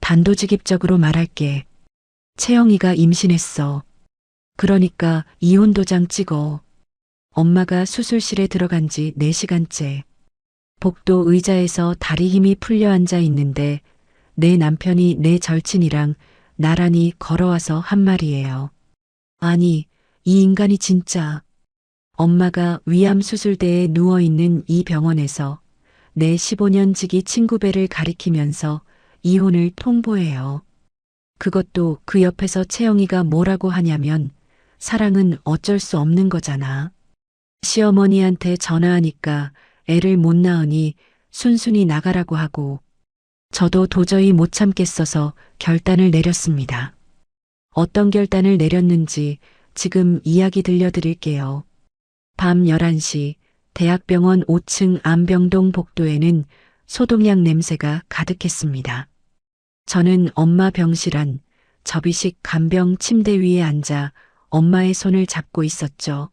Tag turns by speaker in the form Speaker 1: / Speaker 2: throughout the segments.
Speaker 1: 단도직입적으로 말할게. 채영이가 임신했어. 그러니까 이혼 도장 찍어. 엄마가 수술실에 들어간 지 4시간째. 복도 의자에서 다리 힘이 풀려 앉아 있는데 내 남편이 내 절친이랑 나란히 걸어와서 한 말이에요. 아니, 이 인간이 진짜. 엄마가 위암 수술대에 누워있는 이 병원에서 내 15년 지기 친구 배를 가리키면서 이혼을 통보해요. 그것도 그 옆에서 채영이가 뭐라고 하냐면 사랑은 어쩔 수 없는 거잖아. 시어머니한테 전화하니까 애를 못 낳으니 순순히 나가라고 하고 저도 도저히 못 참겠어서 결단을 내렸습니다. 어떤 결단을 내렸는지 지금 이야기 들려드릴게요. 밤 11시 대학병원 5층 안병동 복도에는 소독약 냄새가 가득했습니다. 저는 엄마 병실 안 접이식 간병 침대 위에 앉아 엄마의 손을 잡고 있었죠.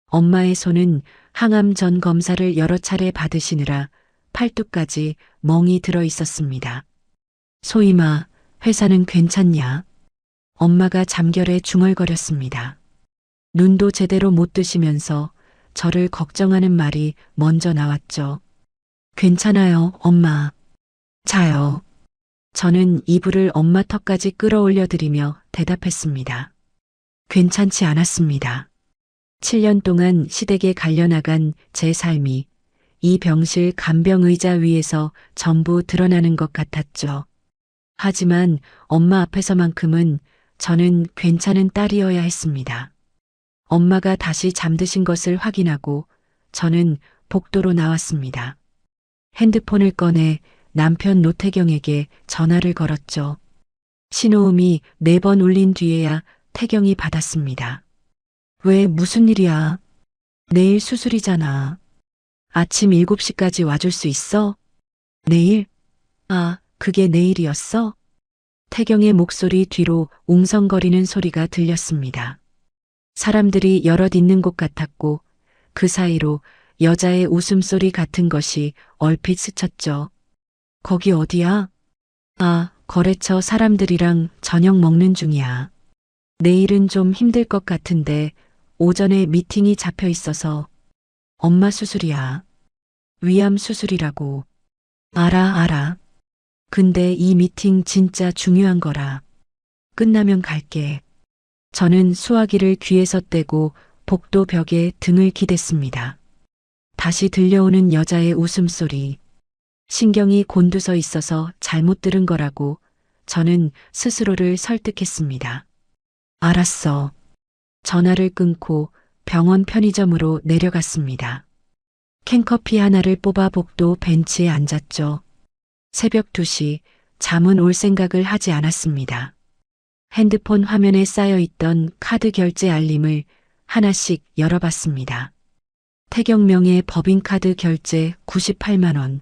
Speaker 1: 엄마의 손은 항암 전 검사를 여러 차례 받으시느라 팔뚝까지 멍이 들어 있었습니다. 소임아, 회사는 괜찮냐? 엄마가 잠결에 중얼거렸습니다. 눈도 제대로 못 뜨시면서 저를 걱정하는 말이 먼저 나왔죠. 괜찮아요, 엄마. 자요. 저는 이불을 엄마 턱까지 끌어올려 드리며 대답했습니다. 괜찮지 않았습니다. 7년 동안 시댁에 갈려나간 제 삶이 이 병실 간병의자 위에서 전부 드러나는 것 같았죠. 하지만 엄마 앞에서만큼은 저는 괜찮은 딸이어야 했습니다. 엄마가 다시 잠드신 것을 확인하고 저는 복도로 나왔습니다. 핸드폰을 꺼내 남편 노태경에게 전화를 걸었죠. 신호음이 4번 울린 뒤에야 태경이 받았습니다. 왜 무슨 일이야? 내일 수술이잖아. 아침 7시까지 와줄 수 있어? 내일? 아, 그게 내일이었어? 태경의 목소리 뒤로 웅성거리는 소리가 들렸습니다. 사람들이 여럿 있는 곳 같았고 그 사이로 여자의 웃음소리 같은 것이 얼핏 스쳤죠. 거기 어디야? 아, 거래처 사람들이랑 저녁 먹는 중이야. 내일은 좀 힘들 것 같은데 오전에 미팅이 잡혀 있어서. 엄마 수술이야. 위암 수술이라고. 알아. 근데 이 미팅 진짜 중요한 거라. 끝나면 갈게. 저는 수화기를 귀에서 떼고 복도 벽에 등을 기댔습니다. 다시 들려오는 여자의 웃음소리. 신경이 곤두서 있어서 잘못 들은 거라고 저는 스스로를 설득했습니다. 알았어. 전화를 끊고 병원 편의점으로 내려갔습니다. 캔커피 하나를 뽑아 복도 벤치에 앉았죠. 새벽 2시 잠은 올 생각을 하지 않았습니다. 핸드폰 화면에 쌓여있던 카드 결제 알림을 하나씩 열어봤습니다. 태경명의 법인카드 결제 98만 원,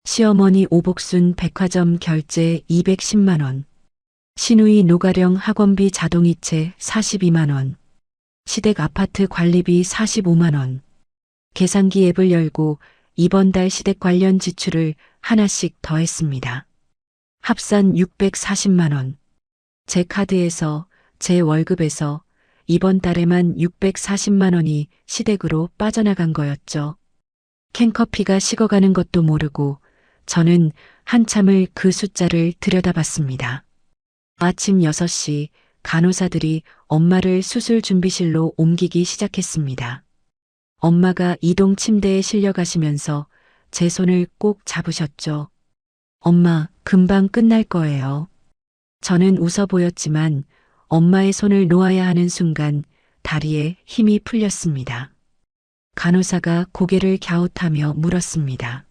Speaker 1: 시어머니 오복순 백화점 결제 210만 원, 신우이 노가령 학원비 자동이체 42만 원, 시댁 아파트 관리비 45만 원. 계산기 앱을 열고 이번 달 시댁 관련 지출을 하나씩 더했습니다. 합산 640만 원. 제 카드에서, 제 월급에서 이번 달에만 640만 원이 시댁으로 빠져나간 거였죠. 캔커피가 식어가는 것도 모르고 저는 한참을 그 숫자를 들여다봤습니다. 아침 6시 간호사들이 엄마를 수술 준비실로 옮기기 시작했습니다. 엄마가 이동 침대에 실려가시면서 제 손을 꼭 잡으셨죠. 엄마, 금방 끝날 거예요. 저는 웃어 보였지만 엄마의 손을 놓아야 하는 순간 다리에 힘이 풀렸습니다. 간호사가 고개를 갸웃하며 물었습니다.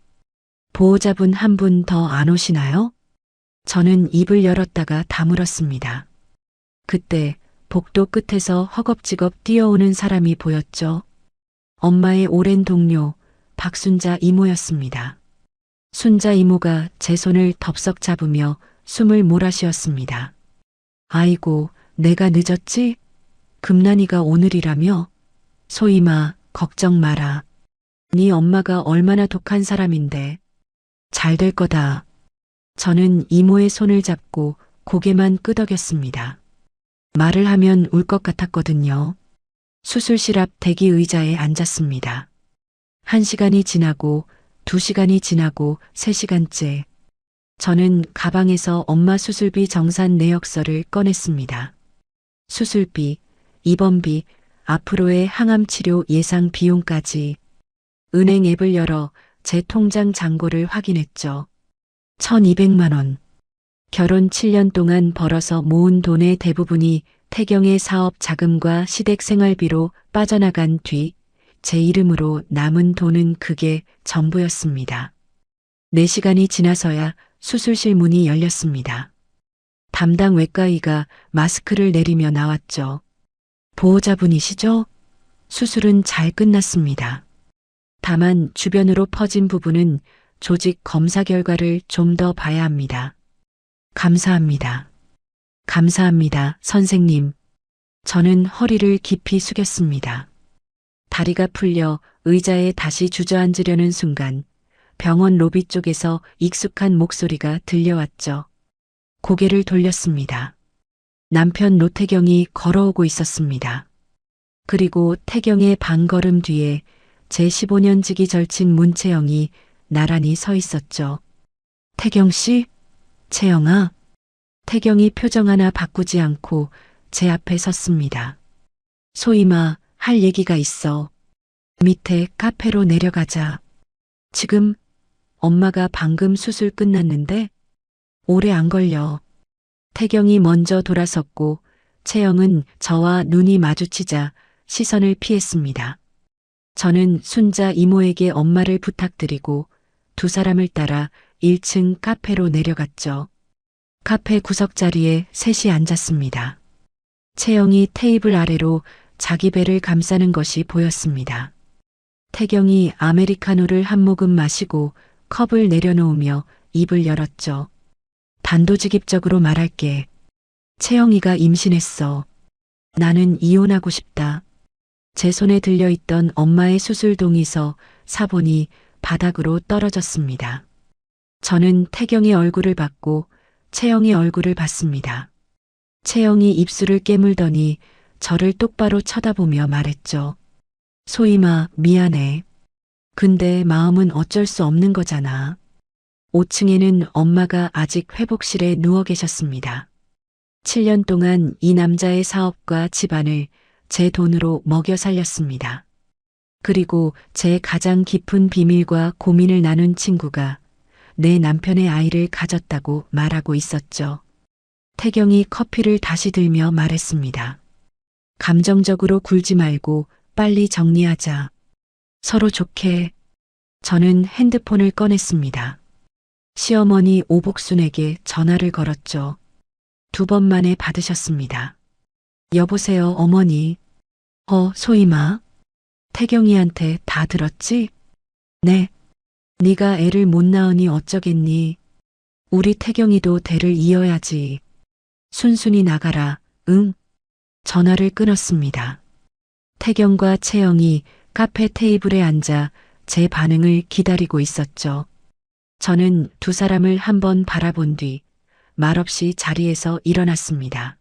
Speaker 1: 보호자분 한 분 더 안 오시나요? 저는 입을 열었다가 다물었습니다. 그때 복도 끝에서 허겁지겁 뛰어오는 사람이 보였죠. 엄마의 오랜 동료 박순자 이모였습니다. 순자 이모가 제 손을 덥석 잡으며 숨을 몰아쉬었습니다. 아이고, 내가 늦었지? 금난이가 오늘이라며? 소임아, 걱정 마라. 네 엄마가 얼마나 독한 사람인데. 잘 될 거다. 저는 이모의 손을 잡고 고개만 끄덕였습니다. 말을 하면 울 것 같았거든요. 수술실 앞 대기 의자에 앉았습니다. 1시간이 지나고 2시간이 지나고 3시간째. 저는 가방에서 엄마 수술비 정산 내역서를 꺼냈습니다. 수술비, 입원비, 앞으로의 항암 치료 예상 비용까지. 은행 앱을 열어 제 통장 잔고를 확인했죠. 1200만 원. 결혼 7년 동안 벌어서 모은 돈의 대부분이 태경의 사업 자금과 시댁 생활비로 빠져나간 뒤 제 이름으로 남은 돈은 그게 전부였습니다. 4시간이 지나서야 수술실 문이 열렸습니다. 담당 외과의가 마스크를 내리며 나왔죠. 보호자분이시죠? 수술은 잘 끝났습니다. 다만 주변으로 퍼진 부분은 조직 검사 결과를 좀 더 봐야 합니다. 감사합니다. 감사합니다, 선생님. 저는 허리를 깊이 숙였습니다. 다리가 풀려 의자에 다시 주저앉으려는 순간 병원 로비 쪽에서 익숙한 목소리가 들려왔죠. 고개를 돌렸습니다. 남편 노태경이 걸어오고 있었습니다. 그리고 태경의 반걸음 뒤에 제 15년 지기 절친 문채영이 나란히 서 있었죠. 태경 씨? 채영아? 태경이 표정 하나 바꾸지 않고 제 앞에 섰습니다. 소희마, 할 얘기가 있어. 밑에 카페로 내려가자. 지금 엄마가 방금 수술 끝났는데 오래 안 걸려. 태경이 먼저 돌아섰고 채영은 저와 눈이 마주치자 시선을 피했습니다. 저는 순자 이모에게 엄마를 부탁드리고 두 사람을 따라 1층 카페로 내려갔죠. 카페 구석자리에 셋이 앉았습니다. 채영이 테이블 아래로 자기 배를 감싸는 것이 보였습니다. 태경이 아메리카노를 한 모금 마시고 컵을 내려놓으며 입을 열었죠. 단도직입적으로 말할게. 채영이가 임신했어. 나는 이혼하고 싶다. 제 손에 들려있던 엄마의 수술 동의서 사본이 바닥으로 떨어졌습니다. 저는 태경의 얼굴을 봤고 채영이 얼굴을 봤습니다. 채영이 입술을 깨물더니 저를 똑바로 쳐다보며 말했죠. 소희마, 미안해. 근데 마음은 어쩔 수 없는 거잖아. 5층에는 엄마가 아직 회복실에 누워 계셨습니다. 7년 동안 이 남자의 사업과 집안을 제 돈으로 먹여 살렸습니다. 그리고 제 가장 깊은 비밀과 고민을 나눈 친구가 내 남편의 아이를 가졌다고 말하고 있었죠. 태경이 커피를 다시 들며 말했습니다. 감정적으로 굴지 말고 빨리 정리하자. 서로 좋게. 저는 핸드폰을 꺼냈습니다. 시어머니 오복순에게 전화를 걸었죠. 2번 만에 받으셨습니다. 여보세요, 어머니. 소희마. 태경이한테 다 들었지? 네. 네가 애를 못 낳으니 어쩌겠니? 우리 태경이도 대를 이어야지. 순순히 나가라. 응. 전화를 끊었습니다. 태경과 채영이 카페 테이블에 앉아 제 반응을 기다리고 있었죠. 저는 두 사람을 한번 바라본 뒤 말없이 자리에서 일어났습니다.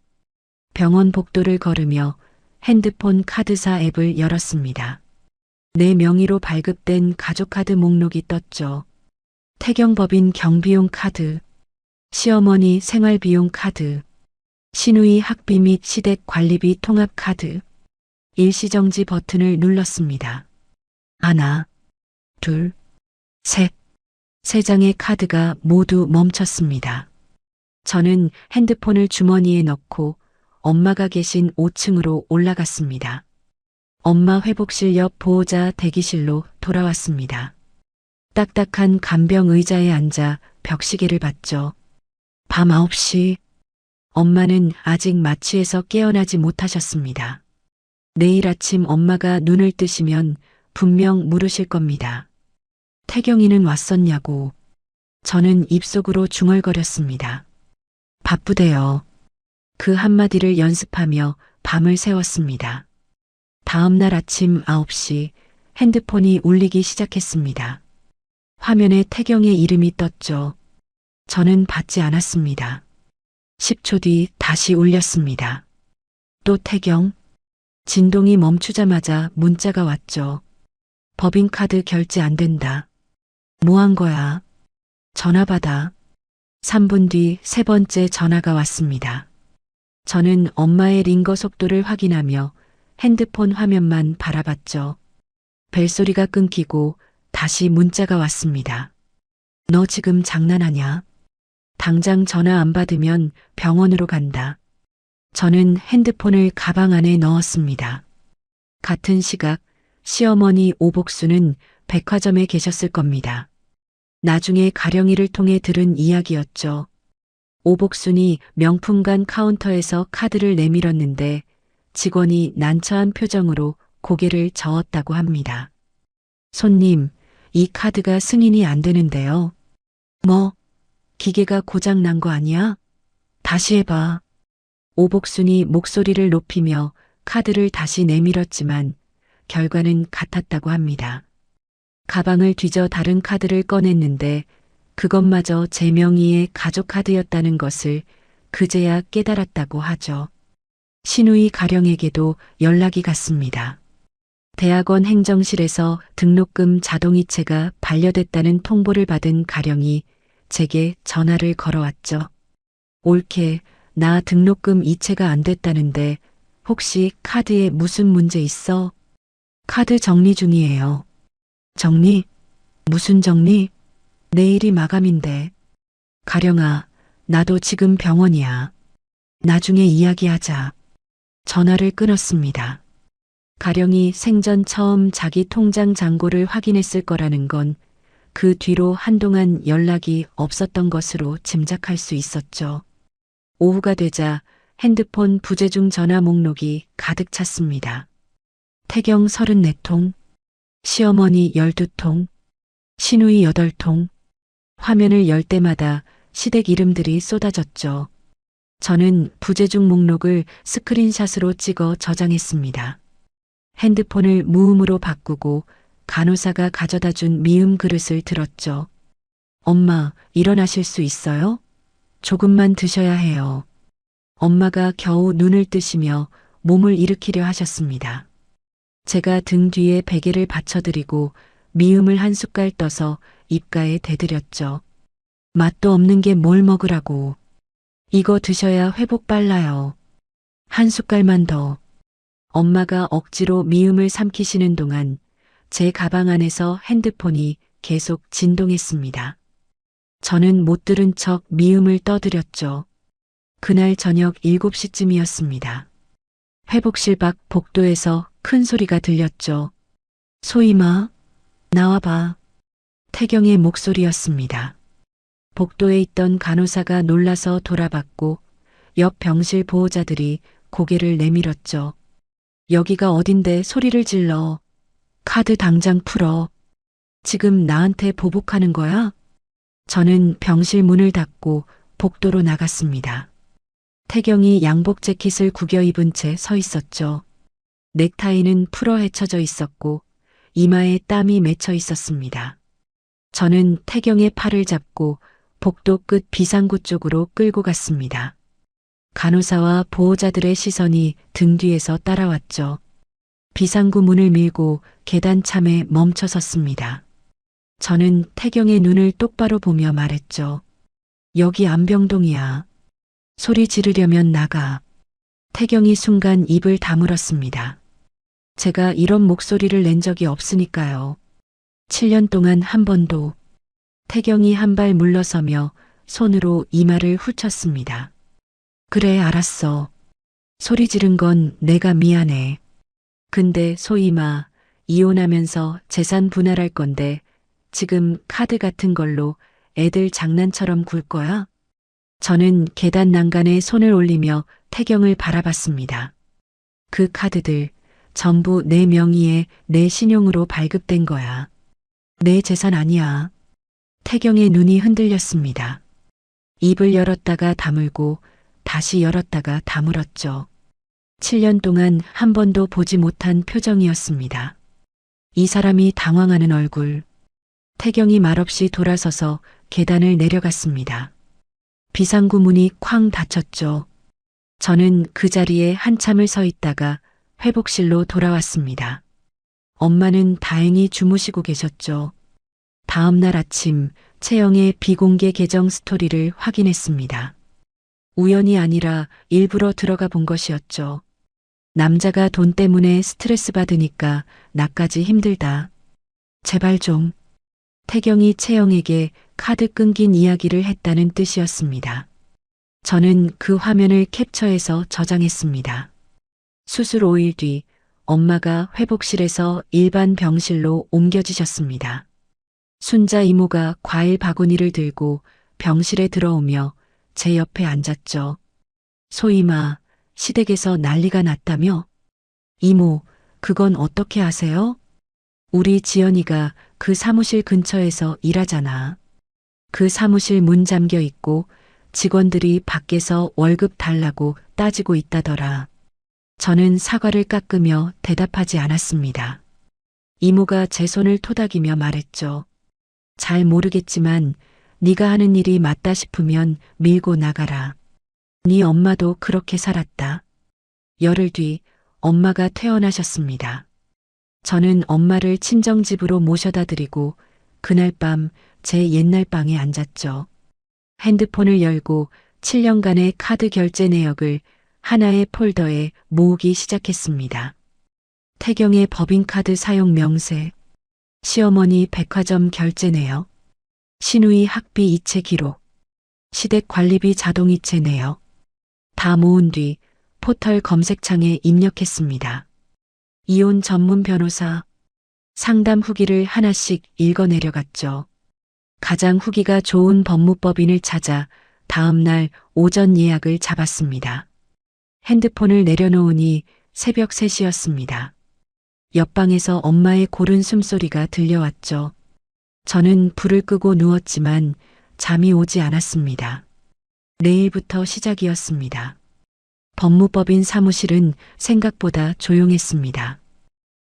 Speaker 1: 병원 복도를 걸으며 핸드폰 카드사 앱을 열었습니다. 내 명의로 발급된 가족카드 목록이 떴죠. 태경법인 경비용 카드, 시어머니 생활비용 카드, 시누이 학비 및 시댁 관리비 통합 카드. 일시정지 버튼을 눌렀습니다. 하나, 둘, 셋. 3장의 카드가 모두 멈췄습니다. 저는 핸드폰을 주머니에 넣고 엄마가 계신 5층으로 올라갔습니다. 엄마 회복실 옆 보호자 대기실로 돌아왔습니다. 딱딱한 간병 의자에 앉아 벽시계를 봤죠. 밤 9시. 엄마는 아직 마취에서 깨어나지 못하셨습니다. 내일 아침 엄마가 눈을 뜨시면 분명 물으실 겁니다. 태경이는 왔었냐고. 저는 입속으로 중얼거렸습니다. 바쁘대요. 그 한마디를 연습하며 밤을 새웠습니다. 다음 날 아침 9시 핸드폰이 울리기 시작했습니다. 화면에 태경의 이름이 떴죠. 저는 받지 않았습니다. 10초 뒤 다시 울렸습니다. 또 태경? 진동이 멈추자마자 문자가 왔죠. 법인카드 결제 안 된다. 뭐 한 거야? 전화 받아. 3분 뒤 세 번째 전화가 왔습니다. 저는 엄마의 링거 속도를 확인하며 핸드폰 화면만 바라봤죠. 벨소리가 끊기고 다시 문자가 왔습니다. 너 지금 장난하냐? 당장 전화 안 받으면 병원으로 간다. 저는 핸드폰을 가방 안에 넣었습니다. 같은 시각 시어머니 오복수는 백화점에 계셨을 겁니다. 나중에 가령이를 통해 들은 이야기였죠. 오복순이 명품관 카운터에서 카드를 내밀었는데 직원이 난처한 표정으로 고개를 저었다고 합니다. 손님, 이 카드가 승인이 안 되는데요. 뭐, 기계가 고장 난 거 아니야? 다시 해봐. 오복순이 목소리를 높이며 카드를 다시 내밀었지만 결과는 같았다고 합니다. 가방을 뒤져 다른 카드를 꺼냈는데 그것마저 제 명의의 가족 카드였다는 것을 그제야 깨달았다고 하죠. 신우이 가령에게도 연락이 갔습니다. 대학원 행정실에서 등록금 자동이체가 반려됐다는 통보를 받은 가령이 제게 전화를 걸어왔죠. 올케, 나 등록금 이체가 안 됐다는데 혹시 카드에 무슨 문제 있어? 카드 정리 중이에요. 정리? 무슨 정리? 내일이 마감인데. 가령아, 나도 지금 병원이야. 나중에 이야기하자. 전화를 끊었습니다. 가령이 생전 처음 자기 통장 잔고를 확인했을 거라는 건 그 뒤로 한동안 연락이 없었던 것으로 짐작할 수 있었죠. 오후가 되자 핸드폰 부재중 전화 목록이 가득 찼습니다. 태경 34통, 시어머니 12통, 신우이 8통, 화면을 열 때마다 시댁 이름들이 쏟아졌죠. 저는 부재중 목록을 스크린샷으로 찍어 저장했습니다. 핸드폰을 무음으로 바꾸고 간호사가 가져다 준 미음 그릇을 들었죠. 엄마, 일어나실 수 있어요? 조금만 드셔야 해요. 엄마가 겨우 눈을 뜨시며 몸을 일으키려 하셨습니다. 제가 등 뒤에 베개를 받쳐드리고 미음을 한 숟갈 떠서 입가에 대드렸죠. 맛도 없는 게 뭘 먹으라고. 이거 드셔야 회복 빨라요. 한 숟갈만 더. 엄마가 억지로 미음을 삼키시는 동안 제 가방 안에서 핸드폰이 계속 진동했습니다. 저는 못 들은 척 미음을 떠드렸죠. 그날 저녁 7시쯤이었습니다. 회복실 밖 복도에서 큰 소리가 들렸죠. 소임아, 나와봐. 태경의 목소리였습니다. 복도에 있던 간호사가 놀라서 돌아봤고 옆 병실 보호자들이 고개를 내밀었죠. 여기가 어딘데 소리를 질러. 카드 당장 풀어. 지금 나한테 보복하는 거야? 저는 병실 문을 닫고 복도로 나갔습니다. 태경이 양복 재킷을 구겨 입은 채 서 있었죠. 넥타이는 풀어 헤쳐져 있었고 이마에 땀이 맺혀 있었습니다. 저는 태경의 팔을 잡고 복도 끝 비상구 쪽으로 끌고 갔습니다. 간호사와 보호자들의 시선이 등 뒤에서 따라왔죠. 비상구 문을 밀고 계단 참에 멈춰 섰습니다. 저는 태경의 눈을 똑바로 보며 말했죠. 여기 안병동이야. 소리 지르려면 나가. 태경이 순간 입을 다물었습니다. 제가 이런 목소리를 낸 적이 없으니까요. 7년 동안 한 번도. 태경이 한 발 물러서며 손으로 이마를 훑쳤습니다. 그래, 알았어. 소리 지른 건 내가 미안해. 근데 소임아, 이혼하면서 재산 분할할 건데 지금 카드 같은 걸로 애들 장난처럼 굴 거야? 저는 계단 난간에 손을 올리며 태경을 바라봤습니다. 그 카드들 전부 내 명의에 내 신용으로 발급된 거야. 내 재산 아니야. 태경의 눈이 흔들렸습니다. 입을 열었다가 다물고 다시 열었다가 다물었죠. 7년 동안 한 번도 보지 못한 표정이었습니다. 이 사람이 당황하는 얼굴. 태경이 말없이 돌아서서 계단을 내려갔습니다. 비상구 문이 쾅 닫혔죠. 저는 그 자리에 한참을 서 있다가 회복실로 돌아왔습니다. 엄마는 다행히 주무시고 계셨죠. 다음 날 아침 채영의 비공개 계정 스토리를 확인했습니다. 우연이 아니라 일부러 들어가 본 것이었죠. 남자가 돈 때문에 스트레스 받으니까 나까지 힘들다. 제발 좀. 태경이 채영에게 카드 끊긴 이야기를 했다는 뜻이었습니다. 저는 그 화면을 캡처해서 저장했습니다. 수술 5일 뒤 엄마가 회복실에서 일반 병실로 옮겨지셨습니다. 순자 이모가 과일 바구니를 들고 병실에 들어오며 제 옆에 앉았죠. 소임아, 시댁에서 난리가 났다며? 이모, 그건 어떻게 아세요? 우리 지연이가 그 사무실 근처에서 일하잖아. 그 사무실 문 잠겨 있고 직원들이 밖에서 월급 달라고 따지고 있다더라. 저는 사과를 깎으며 대답하지 않았습니다. 이모가 제 손을 토닥이며 말했죠. 잘 모르겠지만 네가 하는 일이 맞다 싶으면 밀고 나가라. 네 엄마도 그렇게 살았다. 열흘 뒤 엄마가 퇴원하셨습니다. 저는 엄마를 친정집으로 모셔다 드리고 그날 밤 제 옛날 방에 앉았죠. 핸드폰을 열고 7년간의 카드 결제 내역을 하나의 폴더에 모으기 시작했습니다. 태경의 법인카드 사용 명세, 시어머니 백화점 결제 내역, 신우이 학비 이체 기록, 시댁 관리비 자동이체 내역. 다 모은 뒤 포털 검색창에 입력했습니다. 이혼 전문 변호사, 상담 후기를 하나씩 읽어 내려갔죠. 가장 후기가 좋은 법무법인을 찾아 다음 날 오전 예약을 잡았습니다. 핸드폰을 내려놓으니 새벽 3시였습니다. 옆방에서 엄마의 고른 숨소리가 들려왔죠. 저는 불을 끄고 누웠지만 잠이 오지 않았습니다. 내일부터 시작이었습니다. 법무법인 사무실은 생각보다 조용했습니다.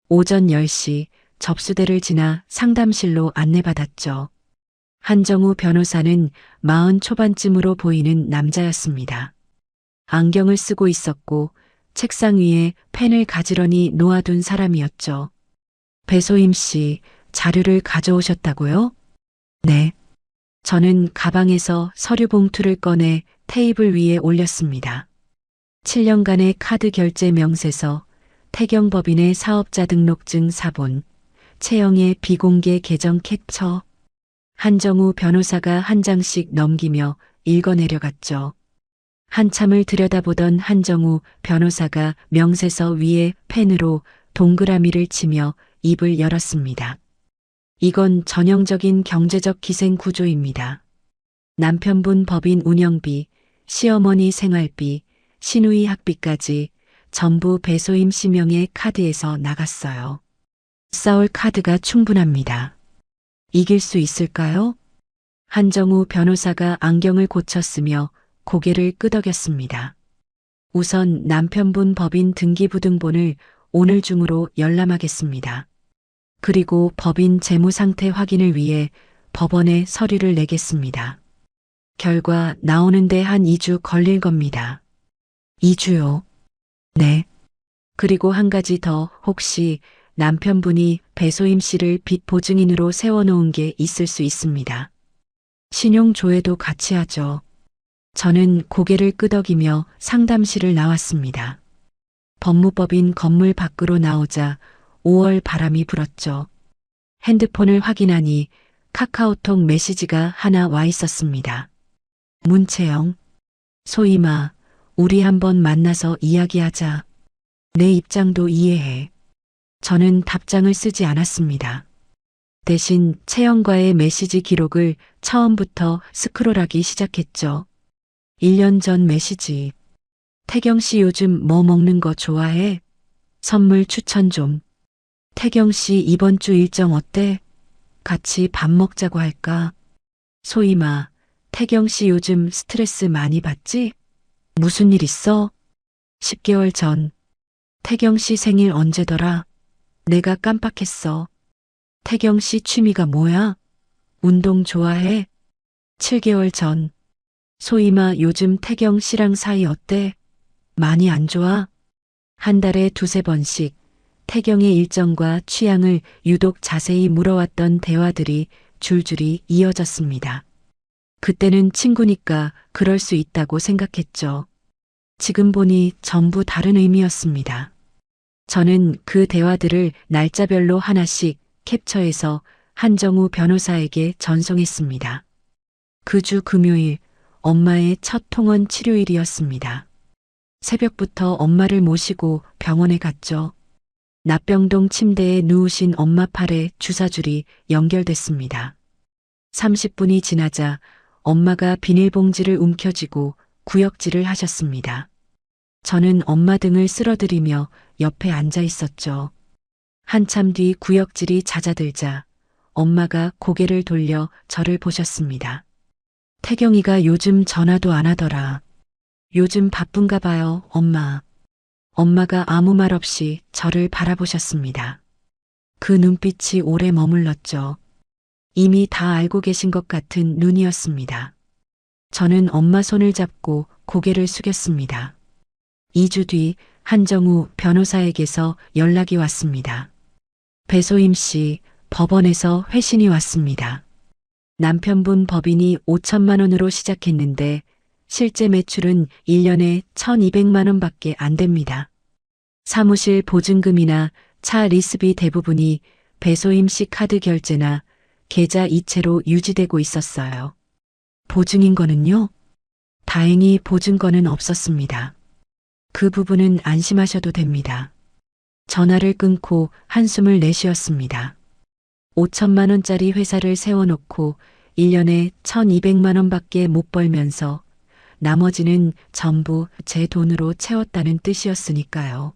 Speaker 1: 오전 10시 접수대를 지나 상담실로 안내받았죠. 한정우 변호사는 40 초반쯤으로 보이는 남자였습니다. 안경을 쓰고 있었고 책상 위에 펜을 가지런히 놓아둔 사람이었죠. 배소임 씨, 자료를 가져오셨다고요? 네. 저는 가방에서 서류 봉투를 꺼내 테이블 위에 올렸습니다. 7년간의 카드 결제 명세서, 태경법인의 사업자 등록증 사본, 채영의 비공개 계정 캡처. 한정우 변호사가 한 장씩 넘기며 읽어 내려갔죠. 한참을 들여다보던 한정우 변호사가 명세서 위에 펜으로 동그라미를 치며 입을 열었습니다. 이건 전형적인 경제적 기생 구조입니다. 남편분 법인 운영비, 시어머니 생활비, 시누이 학비까지 전부 배소임 씨 명의 카드에서 나갔어요. 싸울 카드가 충분합니다. 이길 수 있을까요? 한정우 변호사가 안경을 고쳤으며 고개를 끄덕였습니다. 우선 남편분 법인 등기부등본을 오늘 중으로 열람하겠습니다. 그리고 법인 재무상태 확인을 위해 법원에 서류를 내겠습니다. 결과 나오는데 한 2주 걸릴 겁니다. 2주요? 네. 그리고 한 가지 더, 혹시 남편분이 배소임 씨를 빚 보증인으로 세워놓은 게 있을 수 있습니다. 신용조회도 같이 하죠. 저는 고개를 끄덕이며 상담실을 나왔습니다. 법무법인 건물 밖으로 나오자 5월 바람이 불었죠. 핸드폰을 확인하니 카카오톡 메시지가 하나 와 있었습니다. 문채영, 소임아, 우리 한번 만나서 이야기하자. 내 입장도 이해해. 저는 답장을 쓰지 않았습니다. 대신 채영과의 메시지 기록을 처음부터 스크롤하기 시작했죠. 1년 전 메시지. 태경 씨 요즘 뭐 먹는 거 좋아해? 선물 추천 좀. 태경 씨 이번 주 일정 어때? 같이 밥 먹자고 할까? 소임아, 태경 씨 요즘 스트레스 많이 받지? 무슨 일 있어? 10개월 전. 태경 씨 생일 언제더라? 내가 깜빡했어. 태경 씨 취미가 뭐야? 운동 좋아해? 7개월 전. 소희마, 요즘 태경 씨랑 사이 어때? 많이 안 좋아? 한 달에 두세 번씩 태경의 일정과 취향을 유독 자세히 물어왔던 대화들이 줄줄이 이어졌습니다. 그때는 친구니까 그럴 수 있다고 생각했죠. 지금 보니 전부 다른 의미였습니다. 저는 그 대화들을 날짜별로 하나씩 캡처해서 한정우 변호사에게 전송했습니다. 그 주 금요일, 엄마의 첫 통원 치료일이었습니다. 새벽부터 엄마를 모시고 병원에 갔죠. 납병동 침대에 누우신 엄마 팔에 주사줄이 연결됐습니다. 30분이 지나자 엄마가 비닐봉지를 움켜쥐고 구역질을 하셨습니다. 저는 엄마 등을 쓸어들이며 옆에 앉아 있었죠. 한참 뒤 구역질이 잦아들자 엄마가 고개를 돌려 저를 보셨습니다. 태경이가 요즘 전화도 안 하더라. 요즘 바쁜가 봐요, 엄마. 엄마가 아무 말 없이 저를 바라보셨습니다. 그 눈빛이 오래 머물렀죠. 이미 다 알고 계신 것 같은 눈이었습니다. 저는 엄마 손을 잡고 고개를 숙였습니다. 2주 뒤 한정우 변호사에게서 연락이 왔습니다. 배소임 씨, 법원에서 회신이 왔습니다. 남편분 법인이 5천만 원으로 시작했는데 실제 매출은 1년에 1,200만 원밖에 안 됩니다. 사무실 보증금이나 차 리스비 대부분이 배소임 씨 카드 결제나 계좌 이체로 유지되고 있었어요. 보증인거는요? 다행히 보증건은 없었습니다. 그 부분은 안심하셔도 됩니다. 전화를 끊고 한숨을 내쉬었습니다. 5천만 원짜리 회사를 세워놓고 1년에 1,200만 원밖에 못 벌면서 나머지는 전부 제 돈으로 채웠다는 뜻이었으니까요.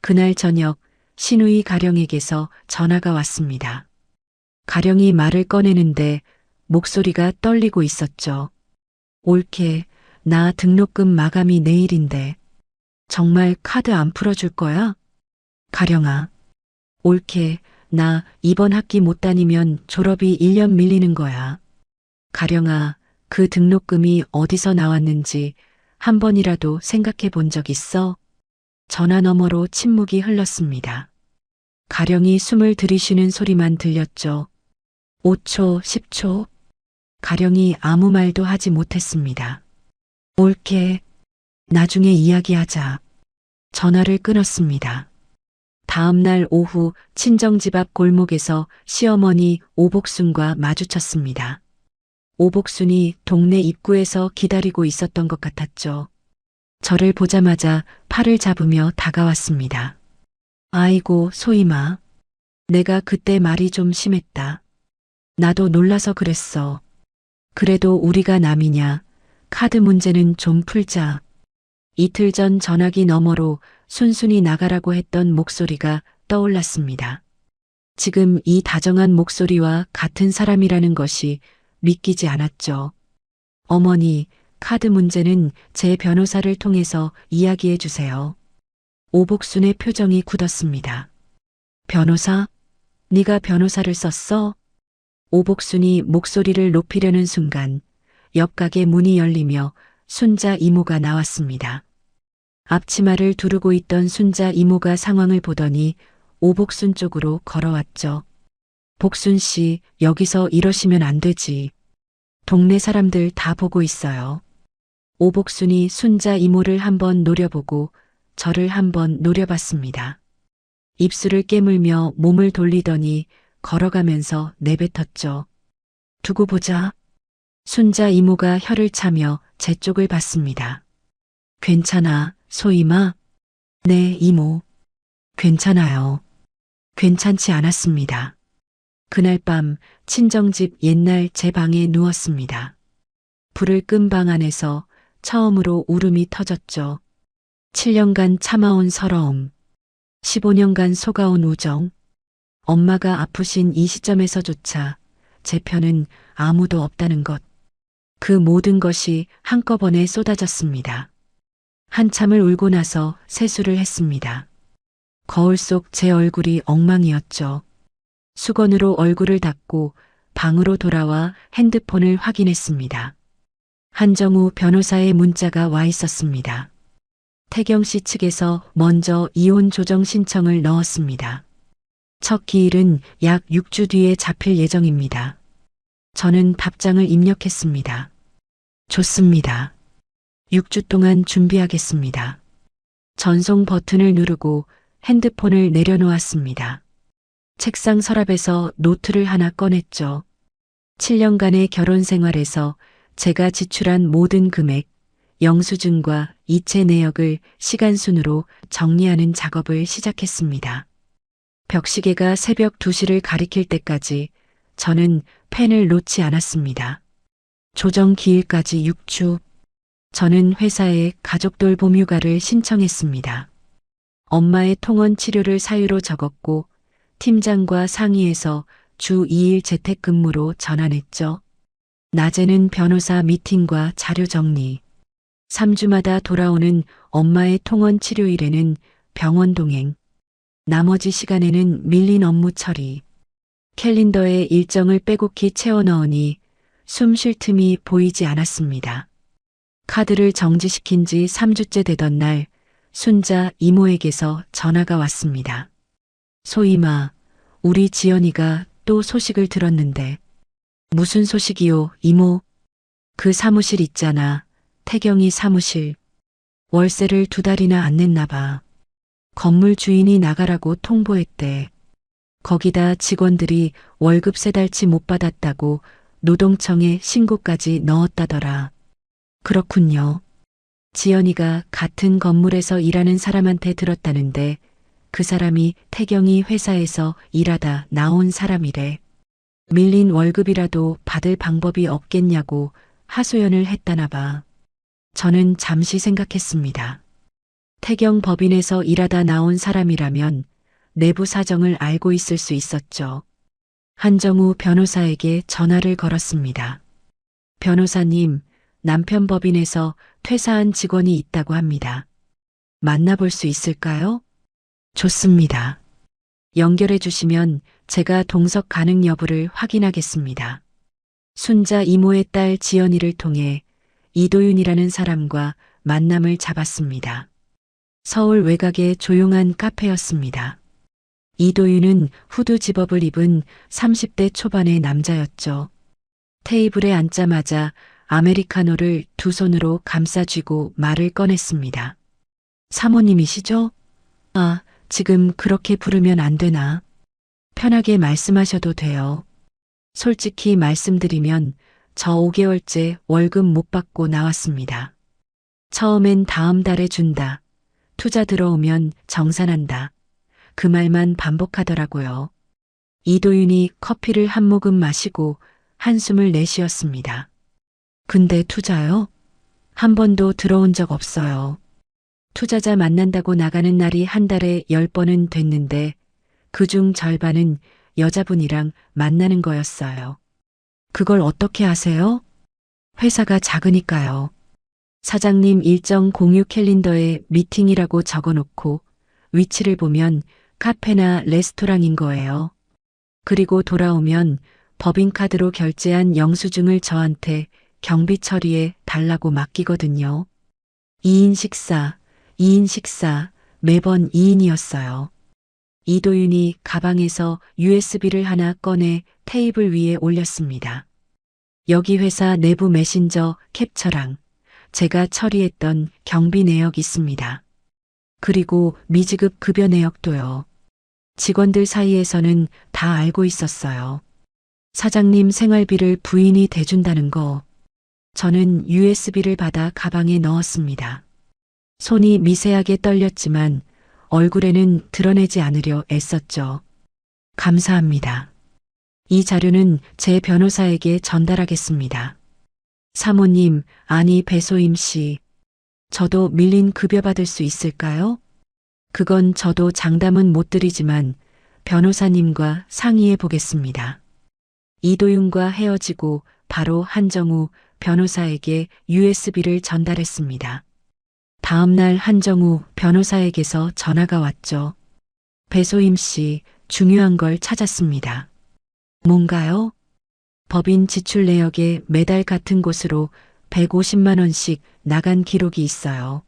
Speaker 1: 그날 저녁 신우이 가령에게서 전화가 왔습니다. 가령이 말을 꺼내는데 목소리가 떨리고 있었죠. 올케, 나 등록금 마감이 내일인데 정말 카드 안 풀어줄 거야? 가령아, 올케, 나 이번 학기 못 다니면 졸업이 1년 밀리는 거야. 가령아, 그 등록금이 어디서 나왔는지 한 번이라도 생각해 본 적 있어? 전화 너머로 침묵이 흘렀습니다. 가령이 숨을 들이쉬는 소리만 들렸죠. 5초, 10초. 가령이 아무 말도 하지 못했습니다. 올케, 나중에 이야기하자. 전화를 끊었습니다. 다음 날 오후 친정집 앞 골목에서 시어머니 오복순과 마주쳤습니다. 오복순이 동네 입구에서 기다리고 있었던 것 같았죠. 저를 보자마자 팔을 잡으며 다가왔습니다. 아이고, 소희마. 내가 그때 말이 좀 심했다. 나도 놀라서 그랬어. 그래도 우리가 남이냐. 카드 문제는 좀 풀자. 이틀 전 전화기 너머로 순순히 나가라고 했던 목소리가 떠올랐습니다. 지금 이 다정한 목소리와 같은 사람이라는 것이 믿기지 않았죠. 어머니, 카드 문제는 제 변호사를 통해서 이야기해 주세요. 오복순의 표정이 굳었습니다. 변호사? 네가 변호사를 썼어? 오복순이 목소리를 높이려는 순간 옆 가게 문이 열리며 순자 이모가 나왔습니다. 앞치마를 두르고 있던 순자 이모가 상황을 보더니 오복순 쪽으로 걸어왔죠. 복순 씨, 여기서 이러시면 안 되지. 동네 사람들 다 보고 있어요. 오복순이 순자 이모를 한번 노려보고 저를 한번 노려봤습니다. 입술을 깨물며 몸을 돌리더니 걸어가면서 내뱉었죠. 두고 보자. 순자 이모가 혀를 차며 제 쪽을 봤습니다. 괜찮아, 소희마? 네, 이모. 괜찮아요. 괜찮지 않았습니다. 그날 밤 친정집 옛날 제 방에 누웠습니다. 불을 끈 방 안에서 처음으로 울음이 터졌죠. 7년간 참아온 서러움, 15년간 속아온 우정, 엄마가 아프신 이 시점에서조차 제 편은 아무도 없다는 것. 그 모든 것이 한꺼번에 쏟아졌습니다. 한참을 울고 나서 세수를 했습니다. 거울 속 제 얼굴이 엉망이었죠. 수건으로 얼굴을 닦고 방으로 돌아와 핸드폰을 확인했습니다. 한정우 변호사의 문자가 와 있었습니다. 태경 씨 측에서 먼저 이혼 조정 신청을 넣었습니다. 첫 기일은 약 6주 뒤에 잡힐 예정입니다. 저는 답장을 입력했습니다. 좋습니다. 6주 동안 준비하겠습니다. 전송 버튼을 누르고 핸드폰을 내려놓았습니다. 책상 서랍에서 노트를 하나 꺼냈죠. 7년간의 결혼 생활에서 제가 지출한 모든 금액, 영수증과 이체 내역을 시간순으로 정리하는 작업을 시작했습니다. 벽시계가 새벽 2시를 가리킬 때까지 저는 펜을 놓지 않았습니다. 조정 기일까지 6주. 저는 회사에 가족돌 봄휴가를 신청했습니다. 엄마의 통원 치료를 사유로 적었고 팀장과 상의해서 주 2일 재택근무로 전환했죠. 낮에는 변호사 미팅과 자료 정리. 3주마다 돌아오는 엄마의 통원 치료일에는 병원 동행. 나머지 시간에는 밀린 업무 처리. 캘린더에 일정을 빼곡히 채워 넣으니 숨 쉴 틈이 보이지 않았습니다. 카드를 정지시킨 지 3주째 되던 날 순자 이모에게서 전화가 왔습니다. 소임아, 우리 지연이가 또 소식을 들었는데. 무슨 소식이요, 이모? 그 사무실 있잖아. 태경이 사무실. 월세를 2달이나 안 냈나 봐. 건물 주인이 나가라고 통보했대. 거기다 직원들이 월급 3달치 못 받았다고 노동청에 신고까지 넣었다더라. 그렇군요. 지연이가 같은 건물에서 일하는 사람한테 들었다는데 그 사람이 태경이 회사에서 일하다 나온 사람이래. 밀린 월급이라도 받을 방법이 없겠냐고 하소연을 했다나 봐. 저는 잠시 생각했습니다. 태경 법인에서 일하다 나온 사람이라면 내부 사정을 알고 있을 수 있었죠. 한정우 변호사에게 전화를 걸었습니다. 변호사님, 남편 법인에서 퇴사한 직원이 있다고 합니다. 만나볼 수 있을까요? 좋습니다. 연결해 주시면 제가 동석 가능 여부를 확인하겠습니다. 순자 이모의 딸 지연이를 통해 이도윤이라는 사람과 만남을 잡았습니다. 서울 외곽의 조용한 카페였습니다. 이도윤은 후드 집업을 입은 30대 초반의 남자였죠. 테이블에 앉자마자 아메리카노를 2손으로 감싸쥐고 말을 꺼냈습니다. 사모님이시죠? 아, 지금 그렇게 부르면 안 되나? 편하게 말씀하셔도 돼요. 솔직히 말씀드리면 저 5개월째 월급 못 받고 나왔습니다. 처음엔 다음 달에 준다. 투자 들어오면 정산한다. 그 말만 반복하더라고요. 이도윤이 커피를 한 모금 마시고 한숨을 내쉬었습니다. 근데 투자요? 한 번도 들어온 적 없어요. 투자자 만난다고 나가는 날이 한 달에 10번은 됐는데 그중 절반은 여자분이랑 만나는 거였어요. 그걸 어떻게 아세요? 회사가 작으니까요. 사장님 일정 공유 캘린더에 미팅이라고 적어놓고 위치를 보면 카페나 레스토랑인 거예요. 그리고 돌아오면 법인카드로 결제한 영수증을 저한테 경비 처리에 달라고 맡기거든요. 2인 식사, 매번 2인이었어요. 이도윤이 가방에서 USB를 하나 꺼내 테이블 위에 올렸습니다. 여기 회사 내부 메신저 캡처랑 제가 처리했던 경비 내역 있습니다. 그리고 미지급 급여 내역도요. 직원들 사이에서는 다 알고 있었어요. 사장님 생활비를 부인이 대준다는 거. 저는 USB를 받아 가방에 넣었습니다. 손이 미세하게 떨렸지만 얼굴에는 드러내지 않으려 애썼죠. 감사합니다. 이 자료는 제 변호사에게 전달하겠습니다. 사모님, 아니 배소임 씨. 저도 밀린 급여 받을 수 있을까요? 그건 저도 장담은 못 드리지만 변호사님과 상의해 보겠습니다. 이도윤과 헤어지고 바로 한정우 변호사에게 USB를 전달했습니다. 다음 날 한정우 변호사에게서 전화가 왔죠. 배소임 씨, 중요한 걸 찾았습니다. 뭔가요? 법인 지출 내역에 매달 같은 곳으로 150만 원씩 나간 기록이 있어요.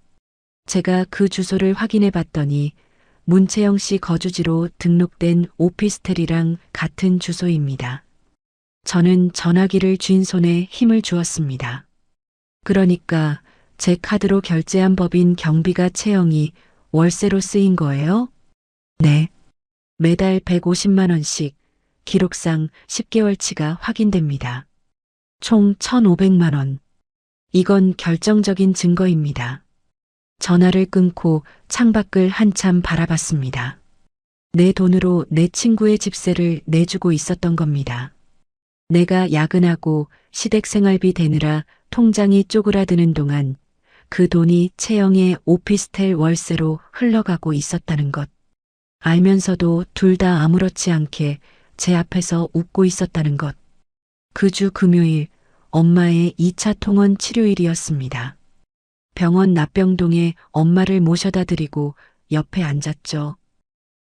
Speaker 1: 제가 그 주소를 확인해 봤더니 문채영 씨 거주지로 등록된 오피스텔이랑 같은 주소입니다. 저는 전화기를 쥔 손에 힘을 주었습니다. 그러니까 제 카드로 결제한 법인 경비가 채영이 월세로 쓰인 거예요? 네. 매달 150만 원씩 기록상 10개월치가 확인됩니다. 총 1,500만 원. 이건 결정적인 증거입니다. 전화를 끊고 창밖을 한참 바라봤습니다. 내 돈으로 내 친구의 집세를 내주고 있었던 겁니다. 내가 야근하고 시댁 생활비 대느라 통장이 쪼그라드는 동안 그 돈이 채영의 오피스텔 월세로 흘러가고 있었다는 것. 알면서도 둘 다 아무렇지 않게 제 앞에서 웃고 있었다는 것. 그 주 금요일 엄마의 2차 통원 치료일이었습니다. 병원 납병동에 엄마를 모셔다 드리고 옆에 앉았죠.